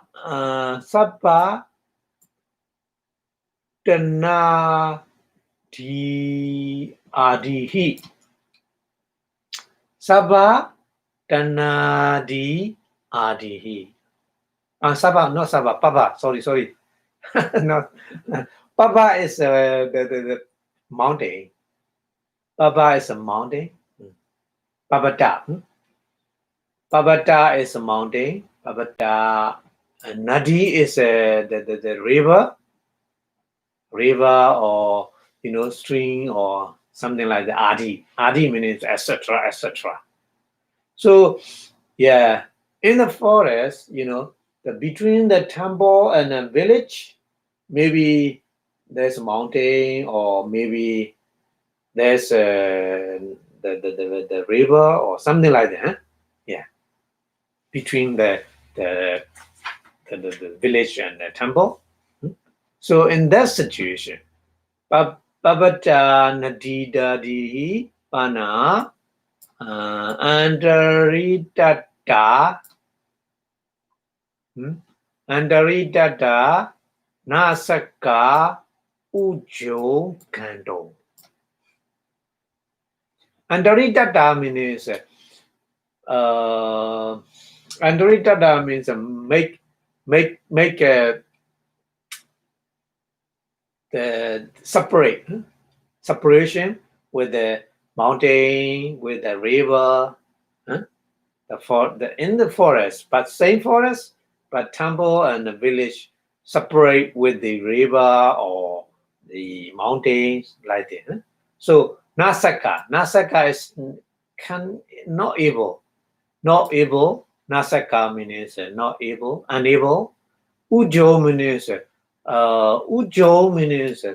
tana di adihi. Sabba tana di adihi. Sabba, not sabba, papa. Sorry. No, papa is the mountain. Papa is a mountain. Pavata. Pavata is a mountain. Pavata. Nadi is the river or stream or something like the Adi. Adi means etc. etc. So yeah, in the forest, between the temple and the village, maybe there's a mountain or maybe there's the river or something like that. Yeah, between the village and the temple. So in that situation, Babata Nadida Dihi Pana Andaridata Andaridata Nasaka Ujo Kando. Andaridata means Andaridata means make the separation with the mountain, with the river, in the forest, but same forest, but temple and the village separate with the river or the mountains like that. So Nasaka is not able. Nasaka means not able, unable. Ujo means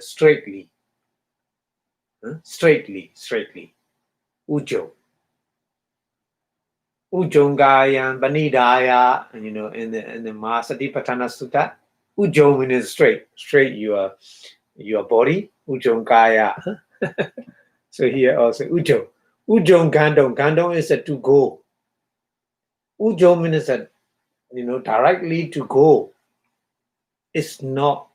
straightly. Straightly. Ujo. Ujongaya, Banidaya, in the Satipatthana Sutta, Ujo means straight your body, Ujongaya. So here also Ujo. Ujong Gandong is to go. Ujo means directly to go. It's not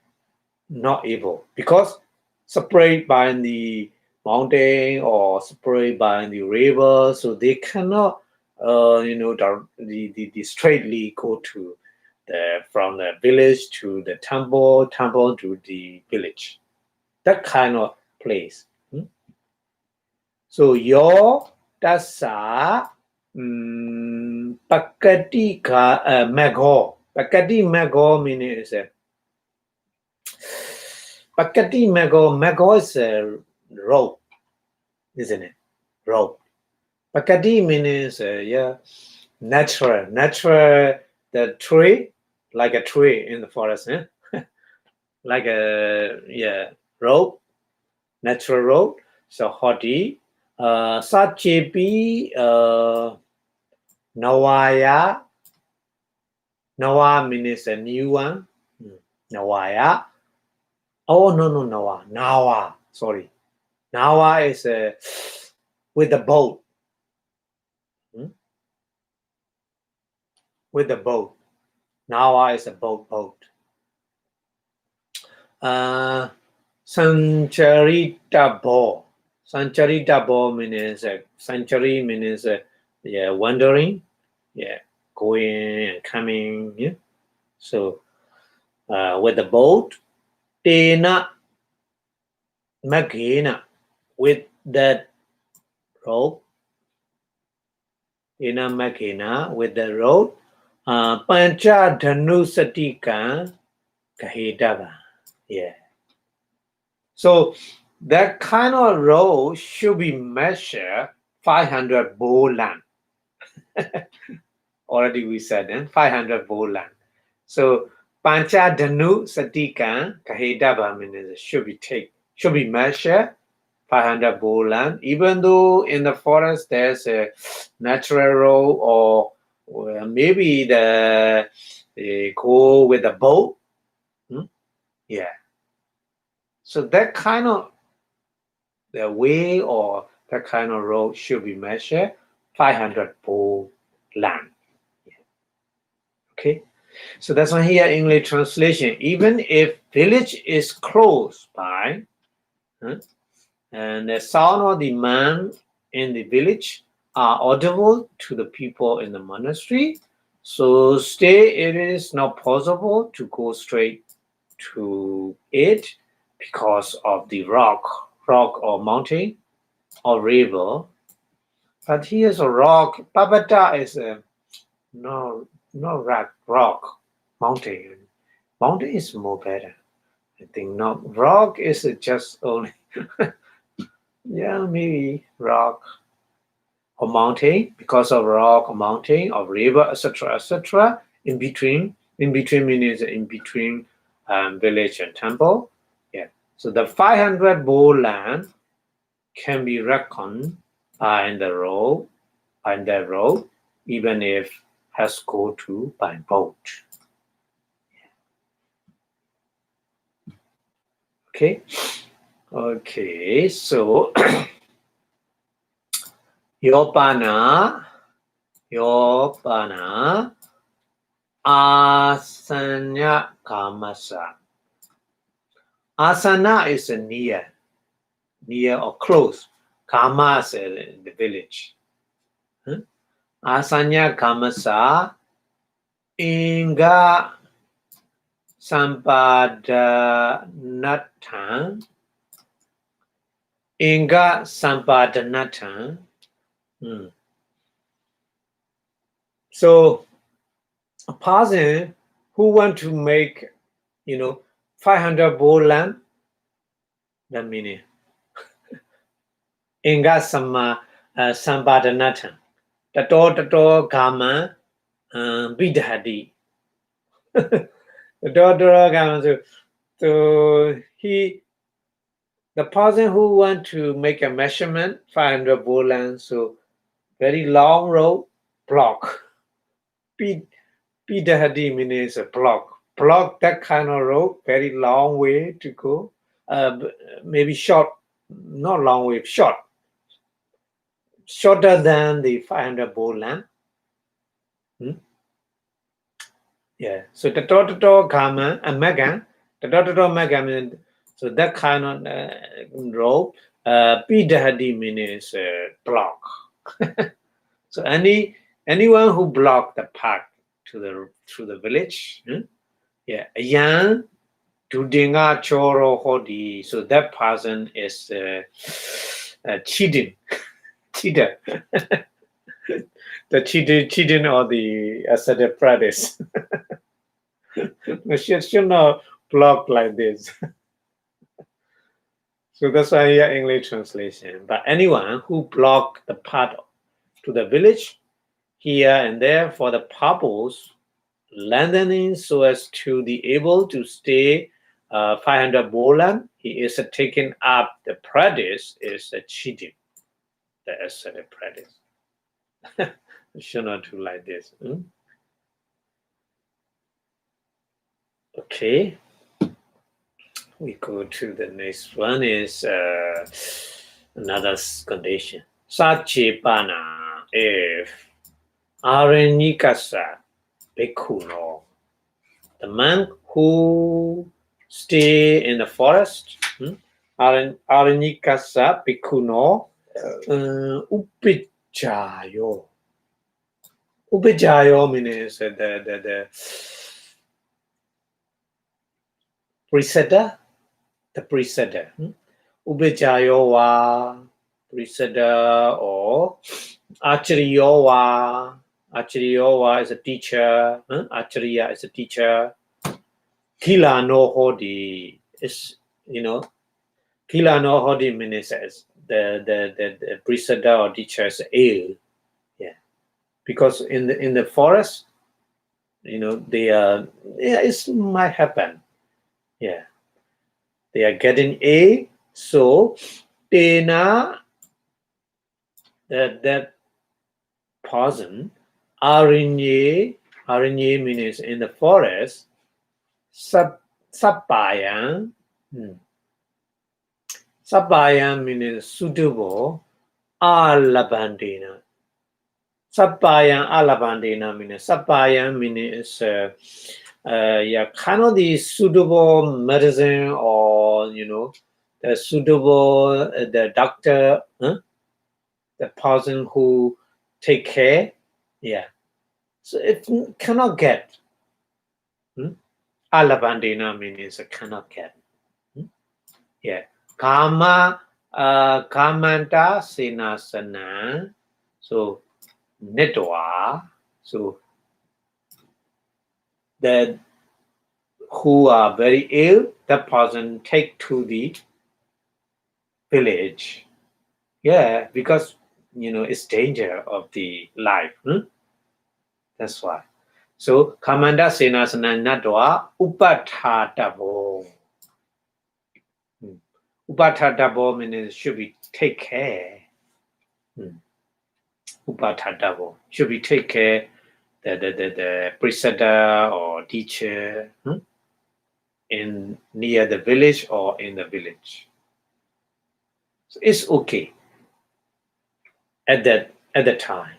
able because separate by the mountain or separate by the river, so they cannot the straightly go to from the village to the temple to the village, that kind of place. So your tasa pakati mago. Pakati mago means pakati mago is a rope, isn't it? Rope. Pakati means natural, the tree, like a tree in the forest, like a rope, natural rope. So hoti, Sachepi Nawaya. Nawa means a new one. Nawaya. Oh, no, Nawa. Nawa. Sorry. Nawa is with the boat. With the boat. Nawa is a boat. Sancharita Bo. Sancharita Bo means sanctuary means wandering, going and coming. Yeah. So with the boat, Tena Magina, with that rope, Tena Magina, with the rope, Pancha Dhanusatika Kahidava. Yeah. So that kind of road should be measured 500 bolan. Already we said 500 bolan. So Pancha Dhanu Satika Kahedaba means should be measured 500 bolan. Even though in the forest there's a natural road or maybe they go with a boat. Yeah. So that kind of the way or that kind of road should be measured 500 bolan. Okay, so that's why here English translation. Even if village is close by, and the sound of the man in the village are audible to the people in the monastery, so it is not possible to go straight to it because of the rock or mountain or river. But here's a rock. Papata is no rock. Mountain. Mountain is more better. I think not. Rock is just only maybe rock or mountain because of rock or mountain or river, etc. In between means in between village and temple. Yeah. So the 500 bolan can be reckoned in the road, even if has go to by boat. Okay, so Yopana Asanya Kamasa. Asana is a near or close. Kama is the village. Asanya Kamasa Inga Sampadhanatan. Inga Sampadhanatan. So a person who want to make 500 bolan, that meaning Inga Sampadhanatan. Tato Gama Bidhadi. So the person who want to make a measurement 500 bolan, so very long road, block. Bidhadi means a block. Block that kind of road, very long way to go. Maybe short, not long way, short. Shorter than the 500 bolan. Yeah. So the Toto Kama and Megan, the Toto Megan, so that kind of rope, Bidhadi means block. So anyone who block the path through the village, Yan Dudinga Choro Hodi. So that person is cheating. Cheater. The cheating or the ascetic practice. Should not block like this. So that's why here English translation. But anyone who block the path to the village here and there for the purpose lengthening so as to be able to stay 500 bolan, he is taking up the practice is cheating. the ascetic practice. We should not do like this. Okay. We go to the next one is another condition. Satchipana, if Aranikasa Bhikkhuno, the man who stay in the forest, Aranikasa Bhikkhuno, Upijayo. Upijayo means the preceder, the preceder. Upijayo wa preceder or Acharyo wa. Acharyo wa is a teacher. Acharya is a teacher. Kila no hodi is, Kila no hodi means the preceder or teacher is ill. Yeah. Because in the forest, they are, it might happen. Yeah. They are getting ill. So Tena, that person, Arinye means in the forest, Sapayan. Sapayan means suitable, Alabandina. Sapayan Alabandina means Sapayan means kind of the suitable medicine or the suitable the doctor, the person who take care. Yeah. So it cannot get. Alabandina means cannot get. Yeah. Kama Kamanta Sinasana. So Netwa. So that who are very ill, that person take to the village. Yeah, because it's danger of the life. That's why. So Kamanda Senasana Natwa Upathatabo. Upathatabo means should be take care. Upathatabo should be take care the preceder or teacher in near the village or in the village. So it's okay at the time.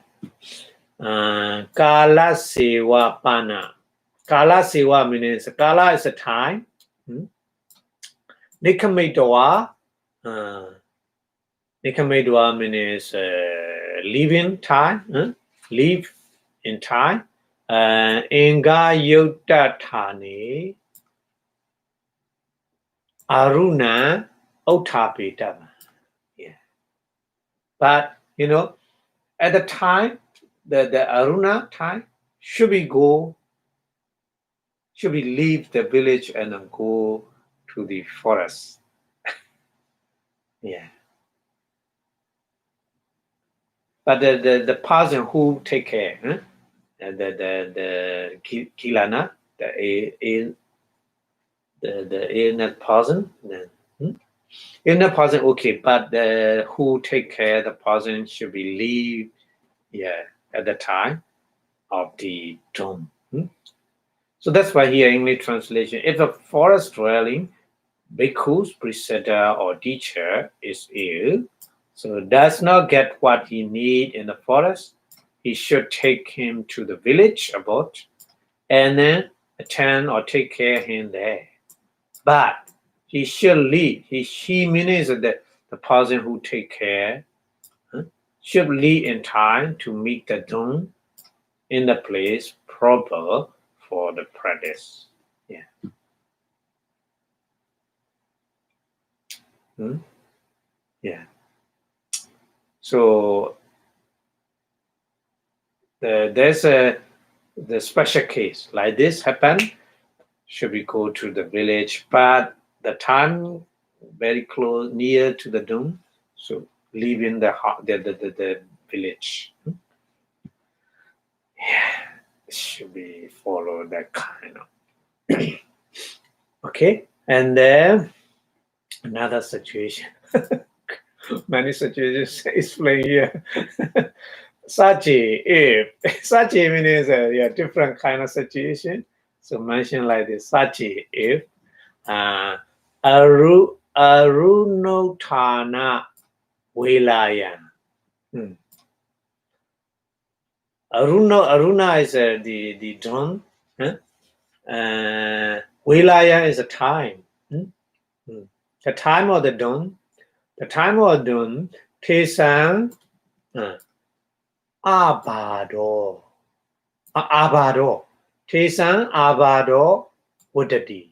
Kala Sewa Pana. Kala Sewa means Kala is a time. Nikamedwa. Nikamedwa means leaving time. Leave in time. Inga Yota Tani. Aruna Otapitama. Yeah. But at the time, the Aruna time should we leave the village and then go to the forest. Yeah. But the person who take care, the Kilana, the illness person, illness person okay, but the who take care the person should be leave, at the time of the tomb. So that's why here English translation, if a forest dwelling bhikkhu's preceder or teacher is ill, so does not get what he need in the forest, he should take him to the village abode and then attend or take care of him there. But he should leave. He means that the person who take care should leave in time to meet the tomb in the place proper for the practice. Yeah. Yeah. So there's the special case like this happen. Should we go to the village? But the time very close near to the tomb, so leaving the village. Yeah, should be follow that kind of. Okay, and then another situation. Many situations explained here. Such a means different kind of situation. So mention like this, such a if Arunotana Velayan. Aruna is the dawn. Velayan is a time. The time of the dawn. The time of dawn. Tesan Abado. Abado. Tesan Abado Udadi.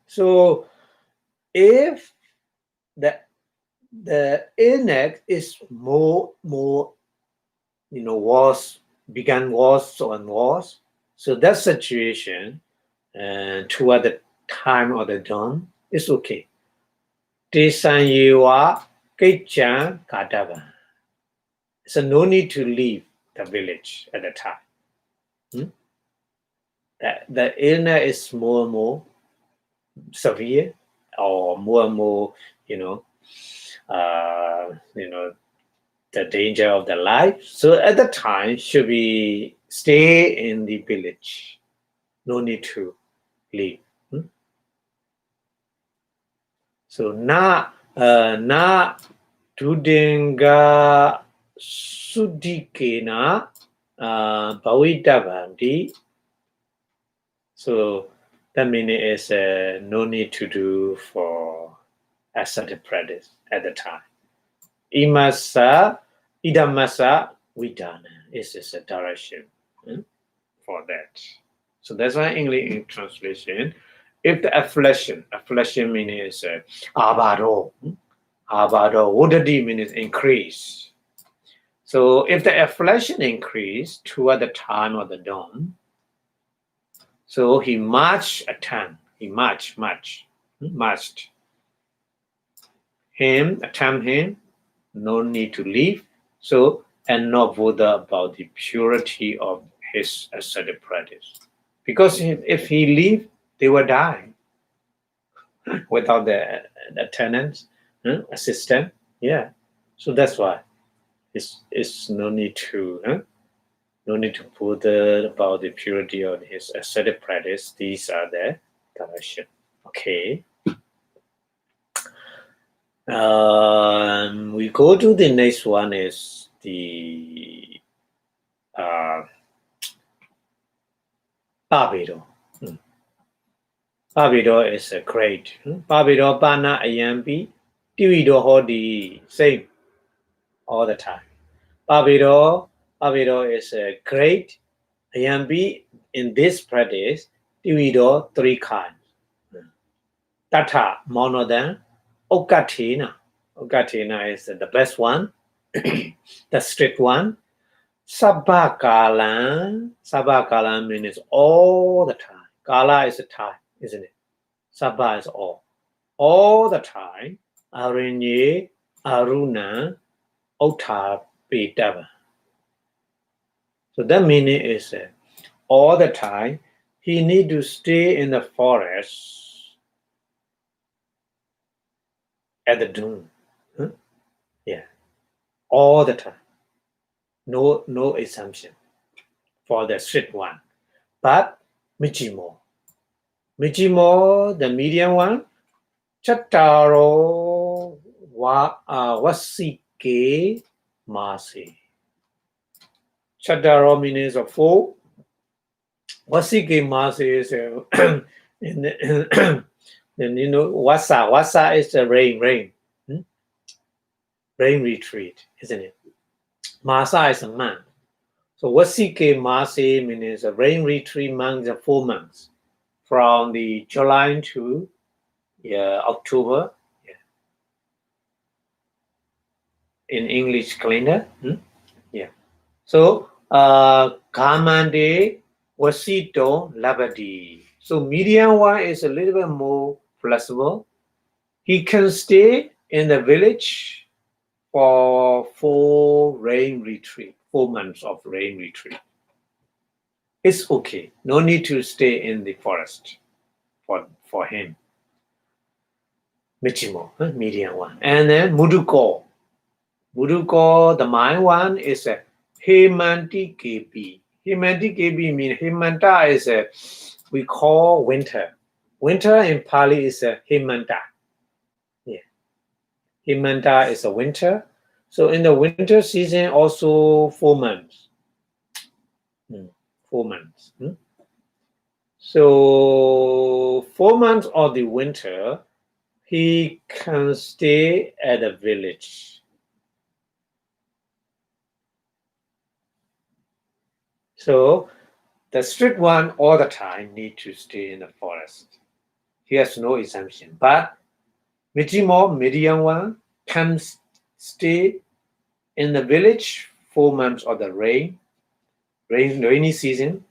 So if the illness is more wars began wars and wars, so that situation toward the time of the dawn is okay. Tesan Yewa Kechan Kadavan. So no need to leave the village at the time. The illness is more and more severe, or more and more, the danger of the life. So at the time, should be stay in the village. No need to leave. So na dudinga sudikena bhavitavandi. So that meaning is no need to do for ascetic practice at the time. Imasa, idamasa, vidana is a direction for that. So that's why English in translation. If the affliction meaning is abado, wodadi means increase. So if the affliction increase toward the time of the dawn, so he marched. Attempt him, no need to leave. So, and not bother about the purity of his ascetic practice. Because if he leave, they will die without the attendants, assistant. Yeah. So that's why it's no need to bother about the purity of his ascetic practice. These are the direction. Okay. We go to the next one is the Pabido. Pabido is a great. Pabido Pana Ayambi, Tivido Hodi, same all the time. Pabido is a great. Ayambi in this practice, Tivido 3 kinds. Tata, more than Okatina. Okatina is the best one, the strict one. Sabakalan means all the time. Kala is a time, isn't it? Sabba is all the time. Arinye, Aruna, Ota, Pitava. So that meaning is all the time he need to stay in the forest at the dawn. Yeah, all the time. No assumption for the strict one. But Michimo, the medium one, Chataro Wasike Masi. Chataro means a 4. Wasike Masi is Wasa is the rain. Rain retreat, isn't it? Masa is a month. So Wasike Masi means a rain retreat months and 4 months. From the July to October, in English calendar. So Kamande Wasito Labadi. So medium one is a little bit more flexible. He can stay in the village for 4 months of rain retreat. It's okay. No need to stay in the forest for him. Michimo, medium one. And then Muduko. Muduko, the mind one, is a Hemanti KP. Hemanti KP means Hemanta is a, we call winter. Winter in Pali is a Hemanta. Yeah. Hemanta is a winter. So in the winter season, also 4 months. 4 months. So 4 months of the winter, he can stay at a village. So the strict one all the time need to stay in the forest. He has no exemption. But Mijimo, medium one, can stay in the village 4 months of the rainy season.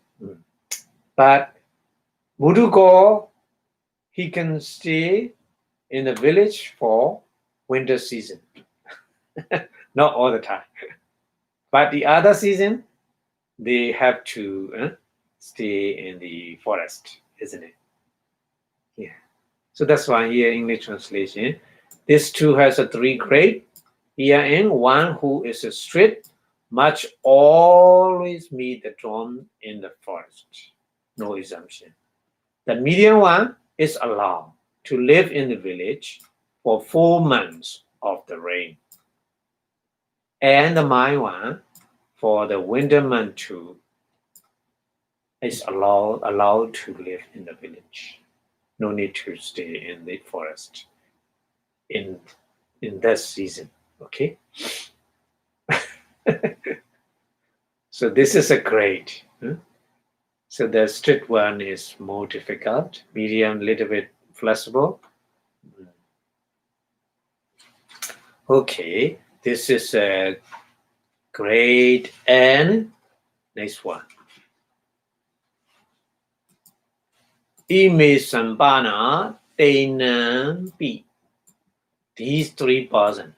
But Mudugo, he can stay in the village for winter season. Not all the time. But the other season, they have to stay in the forest, isn't it? Yeah. So that's why here English translation. This two has a 3 grade. Herein, one who is strict must always meet the drum in the forest. No exemption. The medium one is allowed to live in the village for 4 months of the rain. And the mild one for the winter month too is allowed to live in the village. No need to stay in the forest in that season. Okay. So this is a grade. So the strict one is more difficult, medium, little bit flexible. Okay, this is a grade N. Next one. Ime Sambana Tainan Pi. These 3 persons,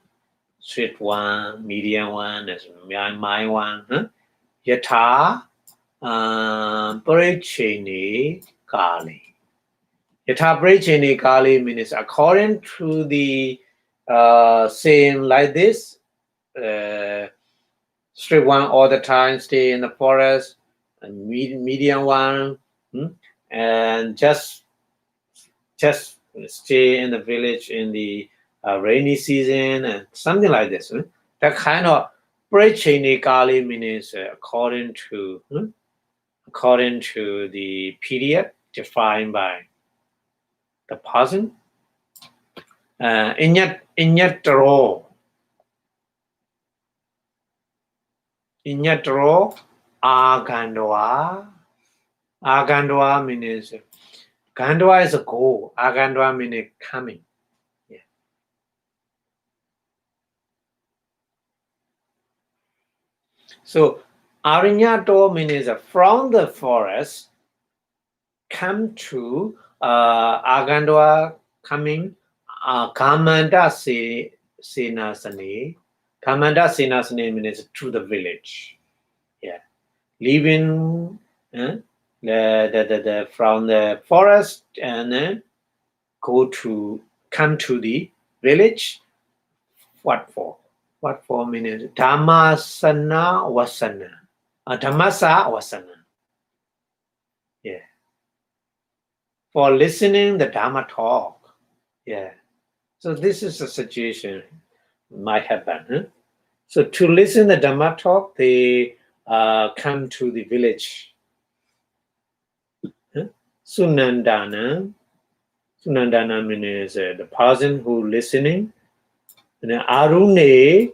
strict one, medium one, and my one. Yatha Parichini Kali. Yatha Parichini Kali means according to the same like this. Strict one all the time, stay in the forest, and medium one, and just stay in the village in the rainy season and something like this. That kind of Prachini Kali means according to the period defined by the person. Inyatro Agandwa. Agandwa means Gandwa is a goal. Agandwa means coming. Yeah. So Arinyato means from the forest come to Agandwa coming Kamanda Senasane. Kamanda Senasane means to the village. Yeah. Leaving the from the forest and then come to the village. What for? What for means Dhammasana Vasana. Dhammasa Vasana. Yeah. For listening the Dhamma talk. Yeah. So this is a situation might happen. So to listen the Dhamma talk, they come to the village. Sunandana. Sunandana means the person who listening. And Arune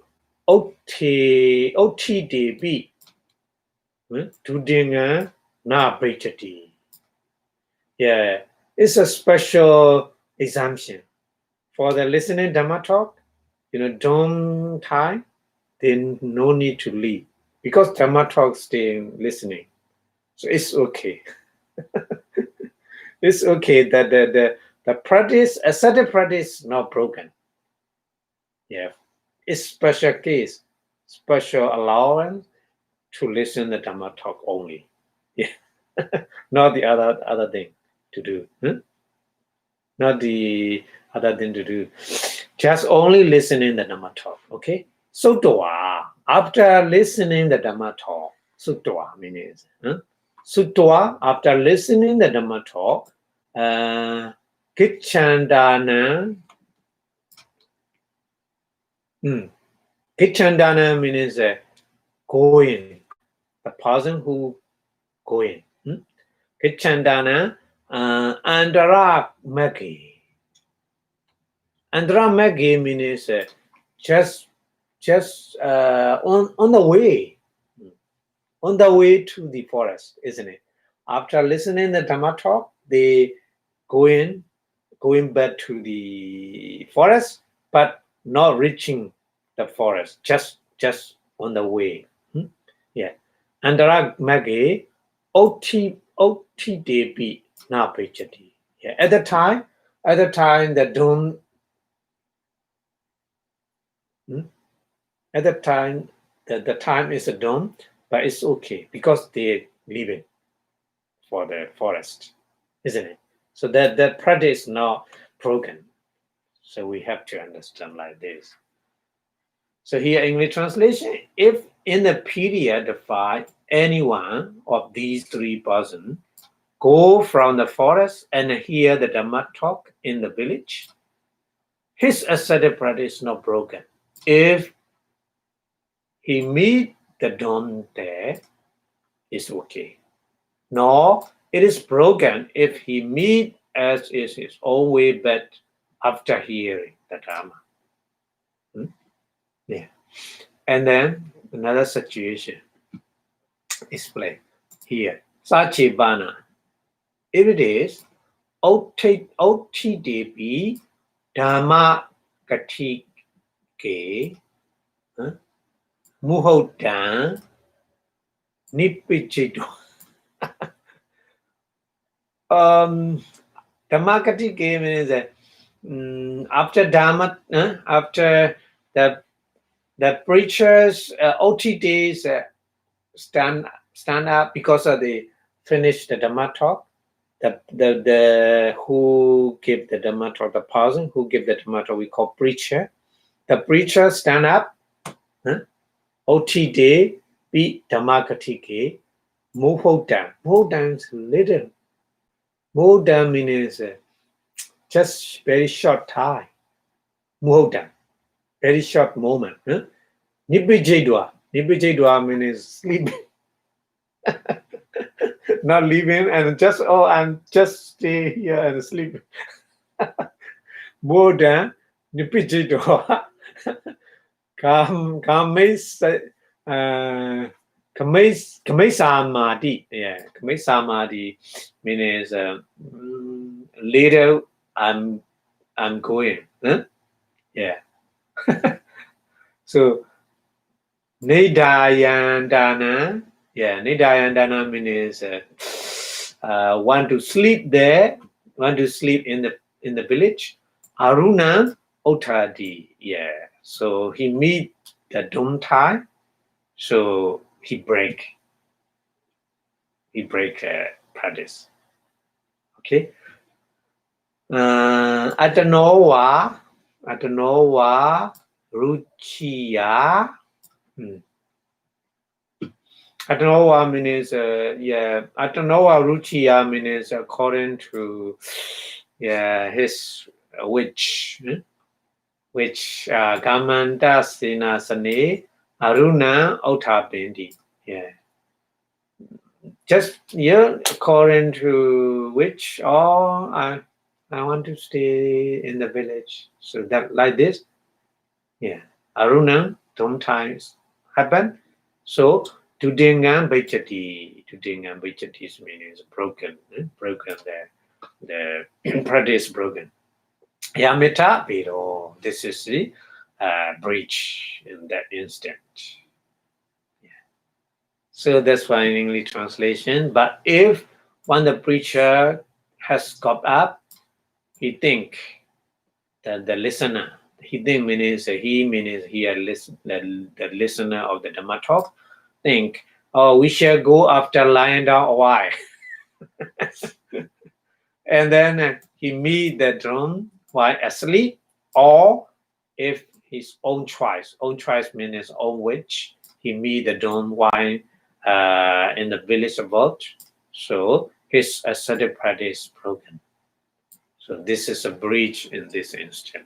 Oti Devi. Tudinga Na Brichati. Yeah, it's a special exemption. For the listening Dhamma talk, don't time, then no need to leave. Because Dhamma talk stay listening. So it's okay. It's okay that the practice, ascetic practice is not broken. Yeah. It's special case, special allowance to listen the Dhamma talk only. Yeah. Not the other thing to do. Not the other thing to do. Just only listening the Dhamma talk. Okay. Sutwa. After listening the Dhamma talk, Sutwa means Sutwa. After listening the Dhamma talk, Kichandana. Kichandana means going. The person who going. Kichandana Andara Magi. Andara Magi means just on the way. On the way to the forest, isn't it? After listening the Dhamma talk, they going back to the forest, but not reaching the forest, just on the way. Yeah. Andara Magi Oti Devi na Pechati. Yeah. At the time the dawn. At the time the time is a dawn, but it's okay because they're leaving for the forest, isn't it? So that practice is not broken. So we have to understand like this. So here English translation, if in the period of 5, any one of these 3 persons go from the forest and hear the Dhamma talk in the village, his ascetic practice is not broken. If he meet the dawn there, it's okay. Nor it is broken if he meet as is his own way back after hearing the Dhamma. Yeah. And then another situation explained here. Sachibana. If it is Oti Devi Dhamma Katike Muhodan Nipichido. Dhamma Katike means that after Dhamma, after the preachers OT days stand up because they finish the Dhamma talk. The who give the Dhamma talk, the person who give the Dhamma talk, we call preacher. The preacher stand up. OT day be Dhamma Katike Muhodan. Muhodan is little. Muhodan means just very short time. Muhodan. Very short moment. Nibijidwa. Nibijidwa means sleeping. Not leaving and just, I'm just stay here and sleep. More than Nibijidwa. Kamisamadi. Yeah. Kamisamadi means later I'm going. Yeah. So Nidayandana, Nidayandana means want to sleep there, want to sleep in the village. Aruna Otadi, so he meet the dawn time, so he break practice. Okay. Atanowa Ruchiya. Atanowa means Atanowa Ruchiya means according to his which Gamanta Sina Sane Aruna Otabindi. Just according to which I want to stay in the village. So that like this. Aruna sometimes happen. So Tudingan Baichati means broken the practice broken. Yamita Biro, this is the breach in that instant. So that's why in English translation. But if when the preacher has got up, he think that the listener, the listener of the Dhamma talk, think, we shall go after lying down a while. And then he meet the drum while asleep, or if his own choice means his own wish, he meet the dawn while in the village above, so his ascetic practice is broken. So this is a breach in this instant.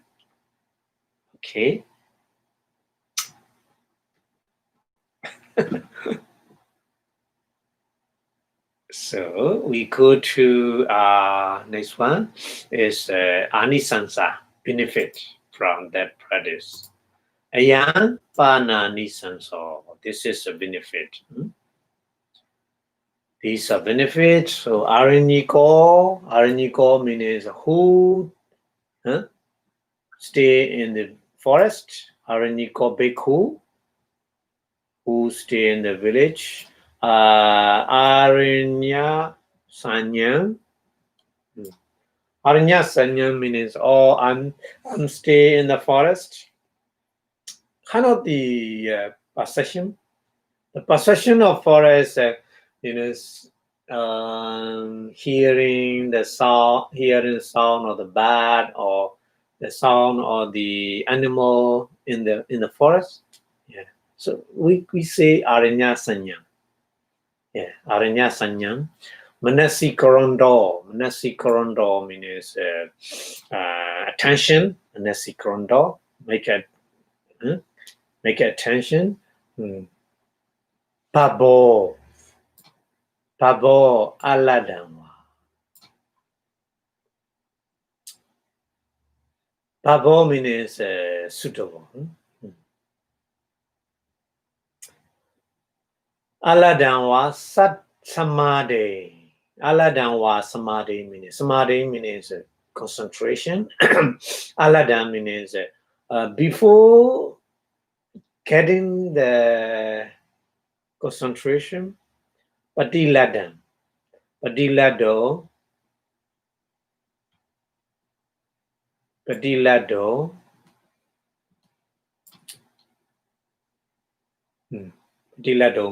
Okay. So we go to next one is anisansa, benefit from that practice. Ayan pana nisanso. This is a benefit. These are benefits. So araniko means who stay in the forest. Araniko bhikkhu, who stay in the village. Aranya sanyam. Aranya sanyam means I'm stay in the forest. Kind of the possession. The possession of forest, hearing the sound of the bird or the sound of the animal in the forest. Yeah. So we say aranya sanyam. Yeah, aranya sanyam. Manasi korondo. Manasi korondo means attention. Manasi korondo. Make attention. Pabo aladamwa. Pabo means suitable. Aladamwa sat samadhi. Aladamwa samadhi means concentration. Aladam means before getting the concentration, Padilado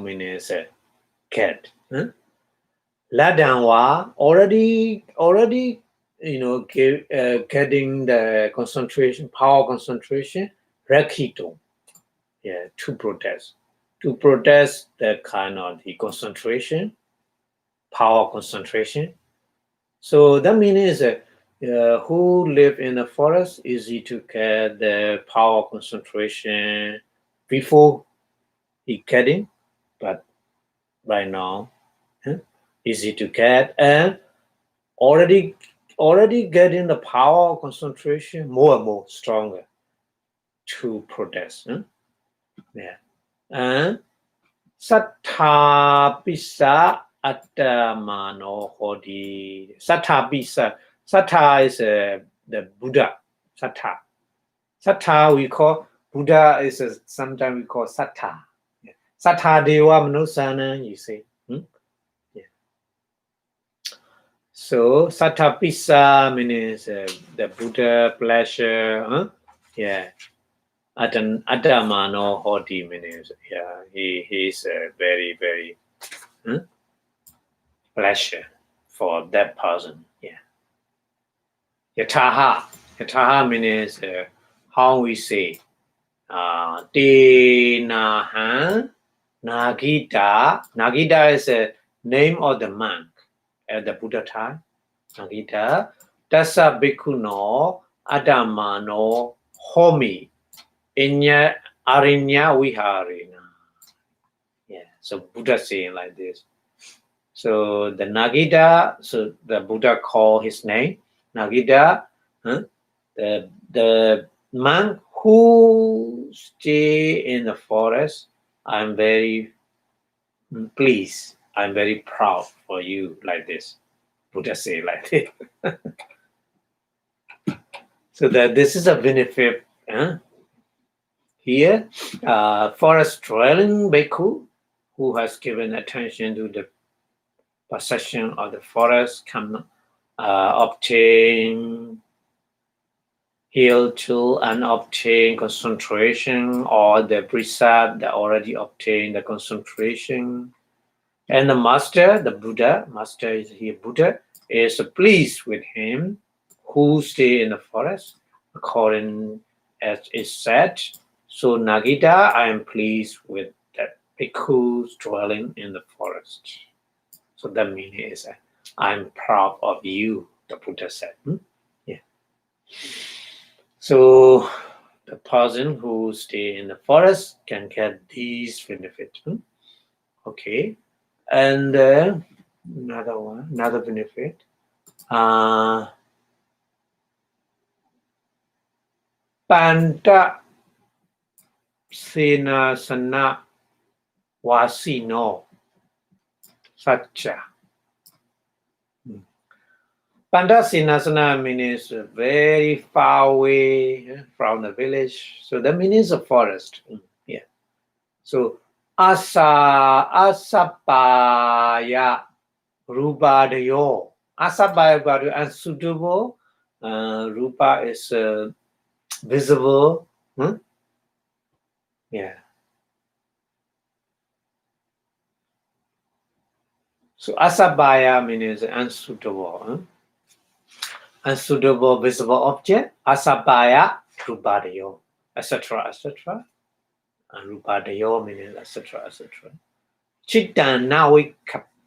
means cat. Ladanwa already getting the concentration, power concentration, Rakito. Yeah, to protest the kind of the concentration, power concentration. So that means who live in the forest easy to get the power concentration before he getting, but right now easy to get and already getting the power concentration more and more stronger to protest. Yeah. And Sattha Pisa Attamano Hodi. Sattha Pisa. Sattha is the Buddha. Sattha we call Buddha is sometimes we call Sattha. Yeah. Sattha Deva Manusana, you say. Yeah. So Sattha Pisa means the Buddha pleasure. Yeah. Abhidhamma Hoti means he is very, very pleasure for that person. Yeah. Yataha means how we say Te Naha Nagita. Nagita is a name of the monk at the Buddha time. Nagita. Tassa Bhikkhuno Abhidhamma Homi. Inya Arinya Viharina. Yeah, so Buddha saying like this. So the Nagita, so the Buddha called his name, Nagita, the monk who stay in the forest. I'm very pleased. I'm very proud for you like this. Buddha say like this. So that this is a benefit. Here, forest dwelling bhikkhu who has given attention to the possession of the forest can obtain heal to and obtain concentration, or the precept that already obtained the concentration. And the master, the Buddha, master is here Buddha, is pleased with him who stay in the forest, according as is said. So Nagita, I am pleased with that bhikkhus dwelling in the forest. So that meaning is, I'm proud of you, the Buddha said. Yeah. So the person who stay in the forest can get these benefits. Okay. And another benefit. Panta Senasana Wasino Satcha. Panta Senasana means very far away from the village. So that means a forest. Yeah. So Asapaya Rupadayo. Asapaya unsuitable. Rupa is visible. Yeah. So asabaya means unsuitable. Unsuitable visible object. Asabaya rupadayo, etc., etc. And rupadayo means etc., etc. Chitta na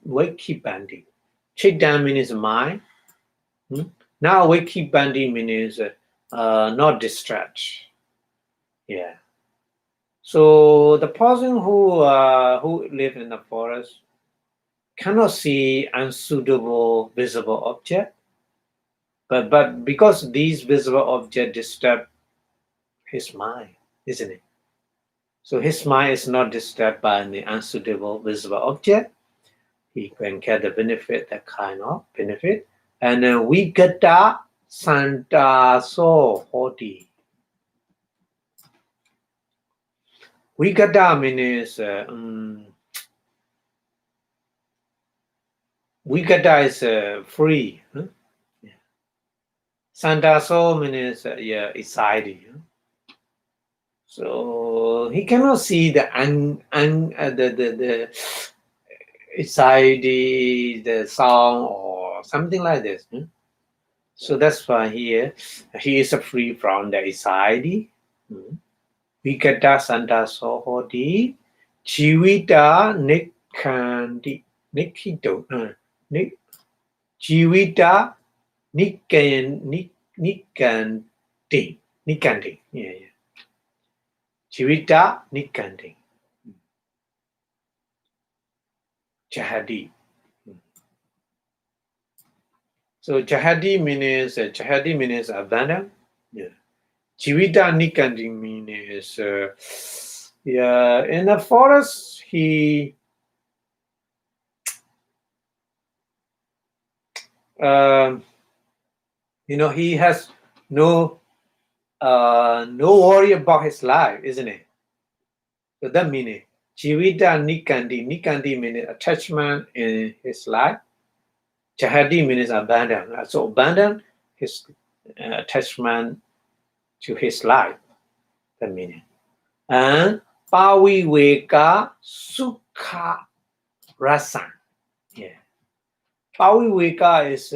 wakibandi. Chitta means mind. Now wakibandi means not distract. Yeah. So the person who live in the forest cannot see unsuitable visible object, but because these visible objects disturb his mind, isn't it? So his mind is not disturbed by the unsuitable visible object. He can get the benefit, that kind of benefit. And Vigata Santaso Hoti. Vigata means Vigata is free. Yeah. Santaso means exciting. So he cannot see the anxiety, the sound or something like this. So that's why here he is free from the anxiety. Vikata Santa Sohoti Jivita Nikanti Nikito Jivita Nikanti. Yeah. Jivita Nikanti. Jahadi. So Jahadi means abandon. Yeah. Jivita Nikanti means in the forest he he has no worry about his life, isn't it? So that meaning Jivita Nikanti. Nikanti means attachment in his life. Jahadi means abandon. So abandon his attachment to his life. That meaning. And Paviveka Sukha Rasan. Yeah. Paviveka is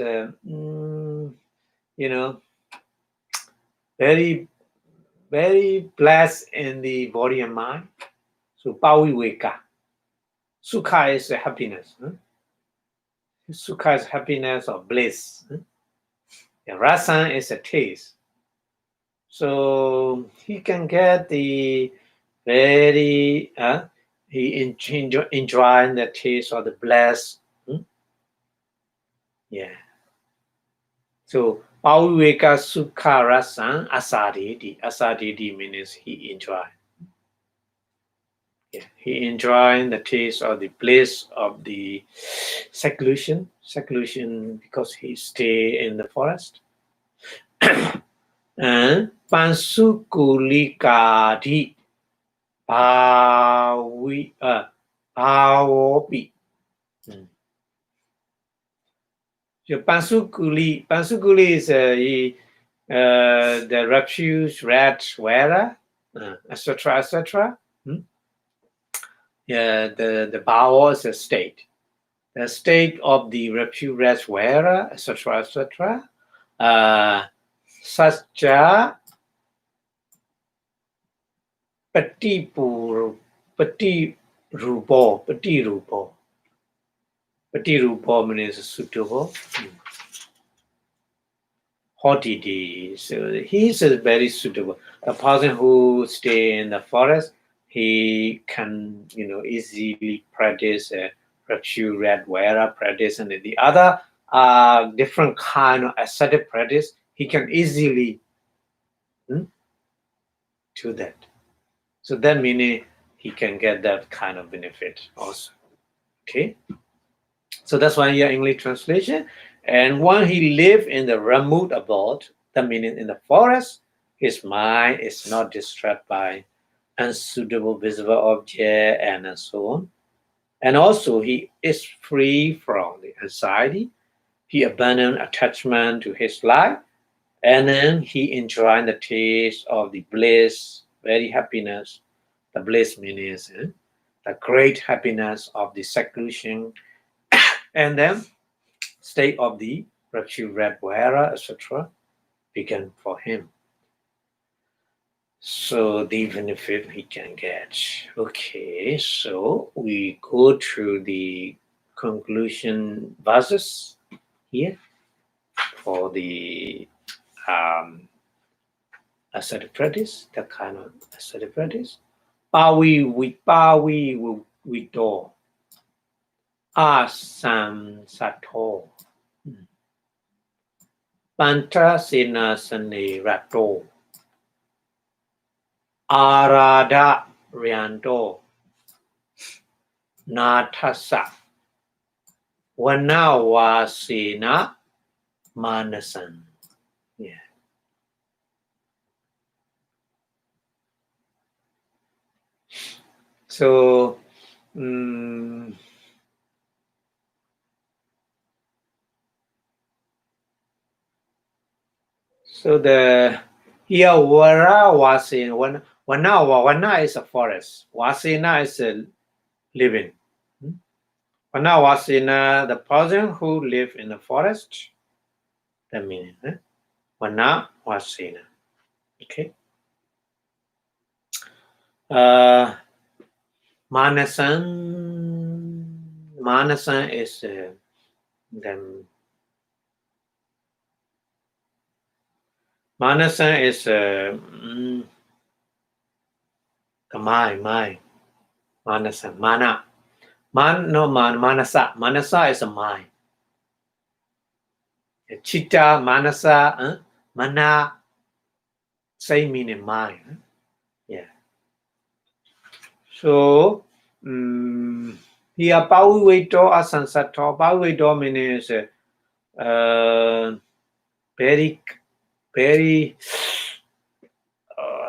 very, very blessed in the body and mind. So Paviveka. Sukha is happiness. Sukha is happiness or bliss. Rasan is a taste. So he can get the very he enjoying the taste or the bliss. Yeah. So Paviveka Sukha Rasan Asaditi. Asaditi means he enjoy. Yeah. He enjoying the taste or the bliss of the seclusion because he stay in the forest. And Pansukulikadi Bhawopi. So Pansukuli is the refuse rat wearer, etc., etc. Yeah, the Bhawa is a state. The state of the refuse rat wearer, etc., etc. Satcha Patirupo. Patirupo means suitable. Hotity. So he is very suitable. The person who stay in the forest, he can, easily practice Rakshu, Red, Vara practice, and the other different kind of ascetic practice. He can easily do that. So that meaning he can get that kind of benefit also. Okay. So that's why here English translation. And when he lived in the remote abode, that meaning in the forest, his mind is not distracted by unsuitable visible object and so on. And also he is free from the anxiety. He abandoned attachment to his life. And then he enjoyed the taste of the bliss, very happiness. The bliss means the great happiness of the seclusion. And then state of the Rakshu Red Vara, etc. began for him. So the benefit he can get. Okay, so we go to the conclusion verses here for the ascetic practice, that kind of ascetic practice. Pawi do Asam Sato Panta Sena Sane Rato Arada Rianto Natasa Wanawasena Manasan. Yeah. So so the here Vara Wasena Wana is a forest. Wasena is a living. Wana Wasena, the person who live in the forest. The meaning. Wana Wasena. Okay. Manasan is the Manasa is the mind. Manasa. Manasa. Manasa is a mind. Chitta, Manasa, Mana, same meaning mind. Yeah. So, here Pawiweto Asansato. Pawiweto means very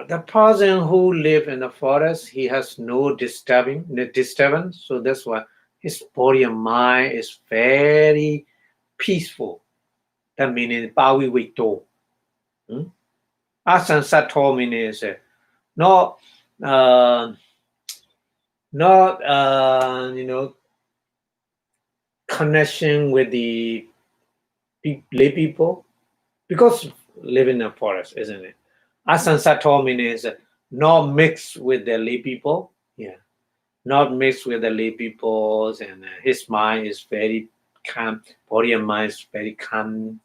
the person who live in the forest, he has no disturbance. So that's why his body and mind is very peaceful. That means Pawiweto. Asansato means not connection with the lay people, because live in a forest, isn't it? Asansato means not mixed with the lay people. Yeah, not mixed with the lay peoples, and his mind is very calm. Body and mind is very calm.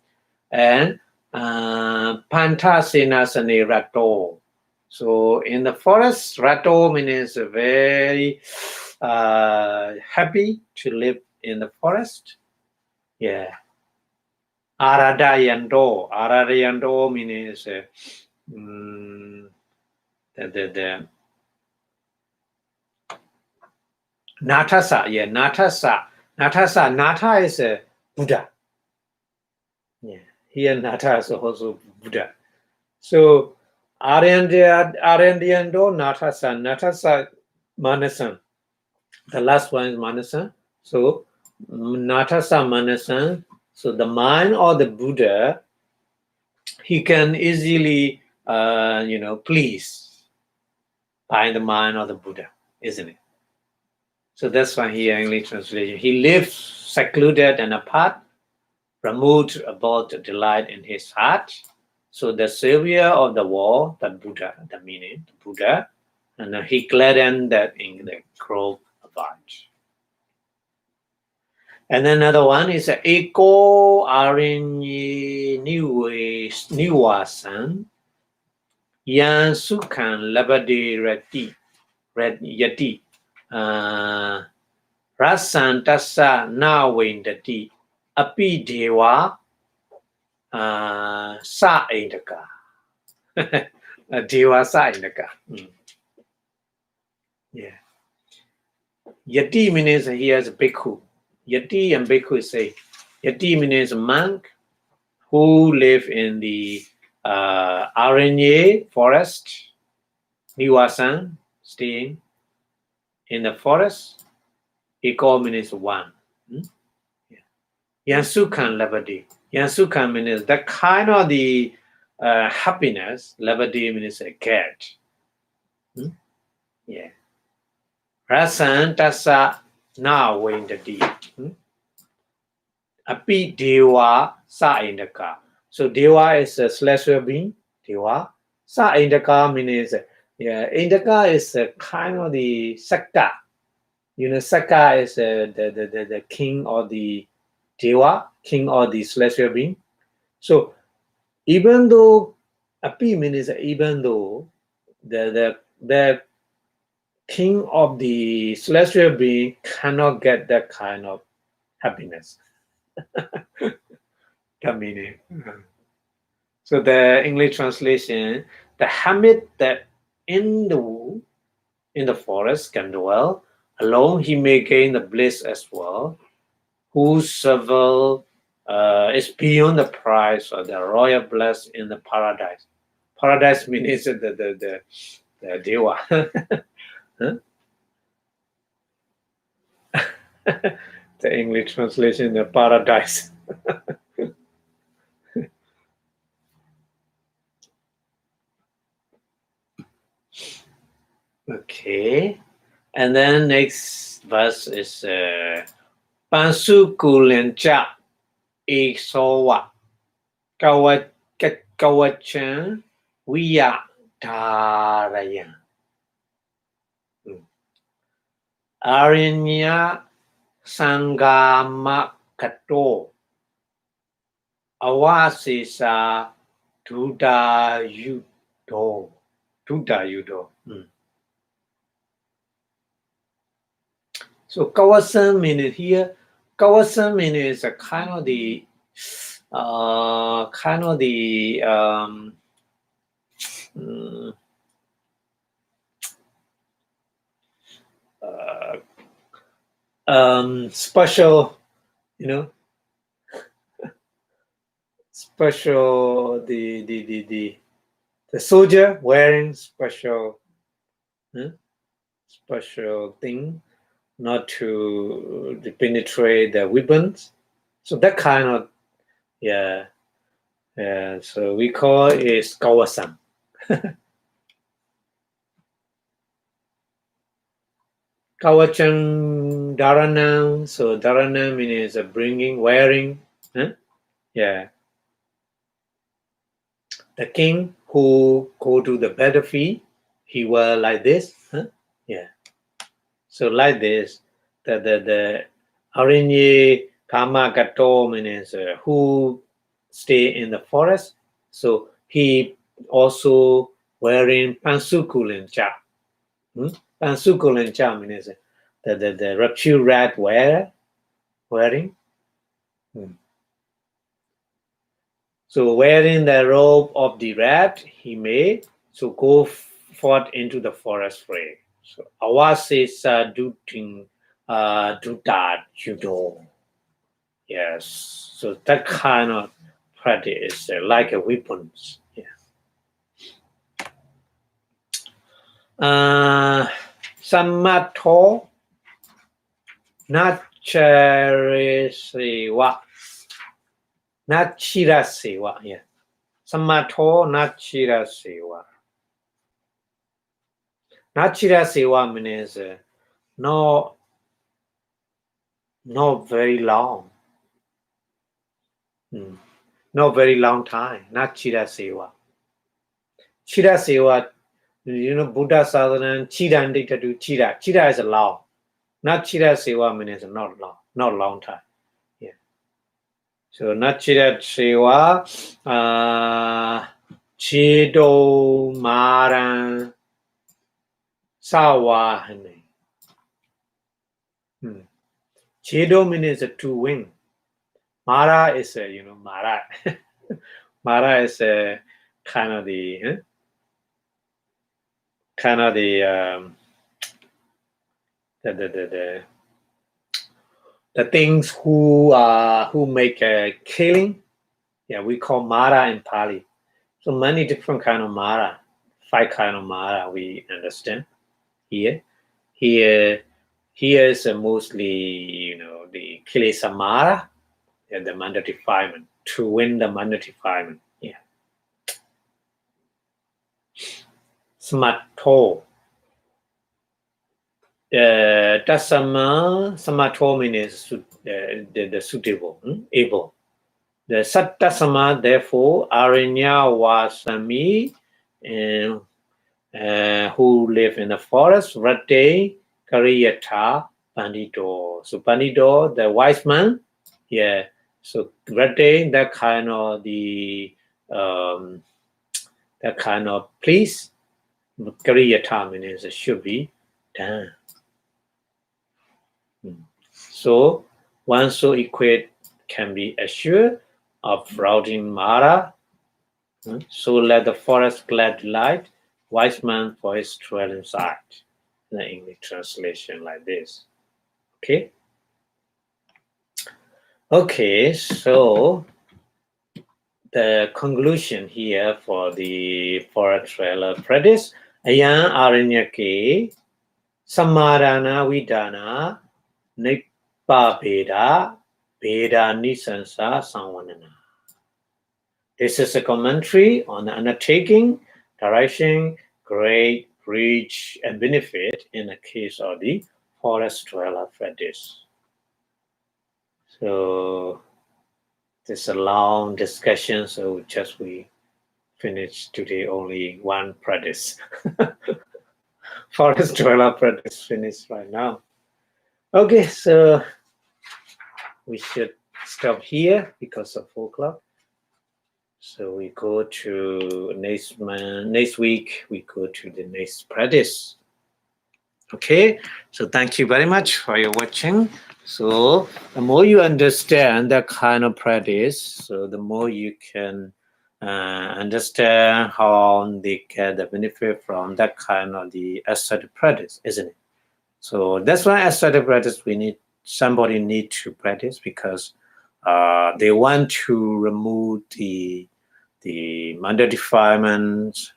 And Pantasena Sane Rato. So in the forest, Rato means very happy to live in the forest. Yeah. Aradayando means the Natasa. Yeah, Natasa. Nata is a Buddha. Yeah. Here Nata is also Buddha. So Arendiando Natasa Manasan. The last one is Manasan. So Natasa Manasan. So the mind of the Buddha, he can easily please by the mind of the Buddha, isn't it? So that's why here English translation. He lives secluded and apart, removed about the delight in his heart. So the savior of the world, the Buddha, the meaning, the Buddha, and he gladdened that in the grove of art. And another one is Eko Arinyi Niwasan Yan Sukhan Labadi Yati Rasan Tassa Nawindati Api Dewa Sa Indaka. Dewa Sa Indaka. Yeah. Yati means he has a bhikkhu. Yati and bhikkhu say Yati means a monk who live in the Aranya forest, Niwasan, staying in the forest. Eko means one. Yansukhan Labadi. Yansukhan means that kind of the happiness. Labadi means a cat. Yeah. Rasan Tassa Na Windadi. Api Dewa Sa Indaka. So Dewa is a celestial being. Dewa. Sa Indaka means Indaka is a kind of the Sakka. Sakka is the king of the Dewa, king of the celestial being. So even though Api means even though the king of the celestial being cannot get that kind of happiness. The meaning. So the English translation, the hermit that in the forest can dwell alone, he may gain the bliss as well. Whosoever is beyond the price of the royal bliss in the paradise. Paradise means the Dewa. The English translation, the paradise. Okay. And then next verse is Pansu Kulencha Eksowa Kawachan Wiya Darayan. Arinya Sangama Kato Awasisa Duda Yudo. So Kawasan means here, Kawasan means a kind of the special, special the soldier wearing special thing not to penetrate the weapons. So that kind of so we call it Kawasan. Kawachan Dharana. So Dharana means bringing, wearing. Yeah. The king who go to the battlefield, he wear like this. Yeah. So like this, the Arinye Kama Gato means who stay in the forest. So he also wearing Pansukulencha. Pansukulencha means the reptile rat wearing. So wearing the robe of the rat, he may so go forth into the forest free. So awasesa duting dutat judo. Yes. So that kind of practice is like a weapons. Yeah. Samato Nacharisewa. Nachirasewa. Yeah. Samato Nachirasewa. Nachirasewa means not very long. Not very long time. Not Chida Sewa. Chida Sewa, Buddha Sadhana, Chida and Dita do Chida. Chida is a law. Not Chida Sewa means not law. Not long time. Yeah. So not Chida Sewa, Chido Maran Sawa. Chido means to win. Mara is Mara. Mara is kind of the the things who make a killing. Yeah, we call Mara in Pali. So many different kind of Mara, 5 kind of Mara we understand here. Here is mostly the Kilesa Mara and the mandate defilement to win the mandate defilement. Yeah. Smatto. Tasama Samato means the suitable, able. The Sattasama, therefore, Aranya Wasami, who live in the forest, Rate, Kariyata, Pandito. So Pandito, the wise man, yeah. So Rate, that kind of that kind of please. Kariyata means it should be done. So one so equate can be assured of routing Mara. So let the forest glad light, wise man for his dwell inside. The English translation like this. Okay. Okay, so the conclusion here for the forest dweller practice. Ayan Aranyake Samadana Vidana Nipa Veda Veda Nisansa Sanwanana. This is a commentary on the undertaking, direction, grade, reach, and benefit in the case of the forest dweller practice. So this is a long discussion, so just we finished today only one practice. Forest dweller practice finished right now. Okay, so we should stop here because of 4 o'clock. So we go to next week, we go to the next practice. Okay, so thank you very much for your watching. So the more you understand that kind of practice, so the more you can understand how they get the benefit from that kind of the ascetic practice, isn't it? So that's why ascetic practice somebody need to practice because they want to remove the mandate defilements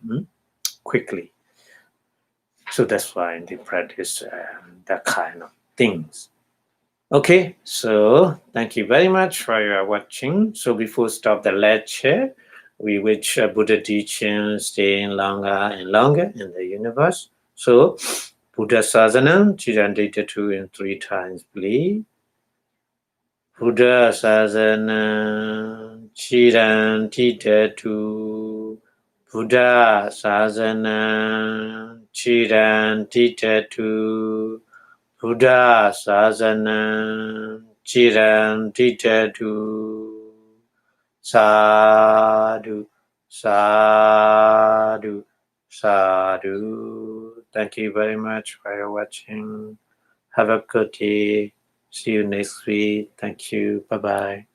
quickly. So that's why they practice that kind of things. Okay, so thank you very much for your watching. So before stop the lecture, we wish Buddha teaching staying longer and longer in the universe. So Buddha Sasanam, Chirandita 2 and 3 times, please. Buddha Sasanam, Chirandita 2. Buddha Sasanam, Chirandita 2. Buddha Sasanam, Chirandita 2. Sadhu, sadhu, sadhu. Thank you very much for your watching. Have a good day. See you next week. Thank you. Bye-bye.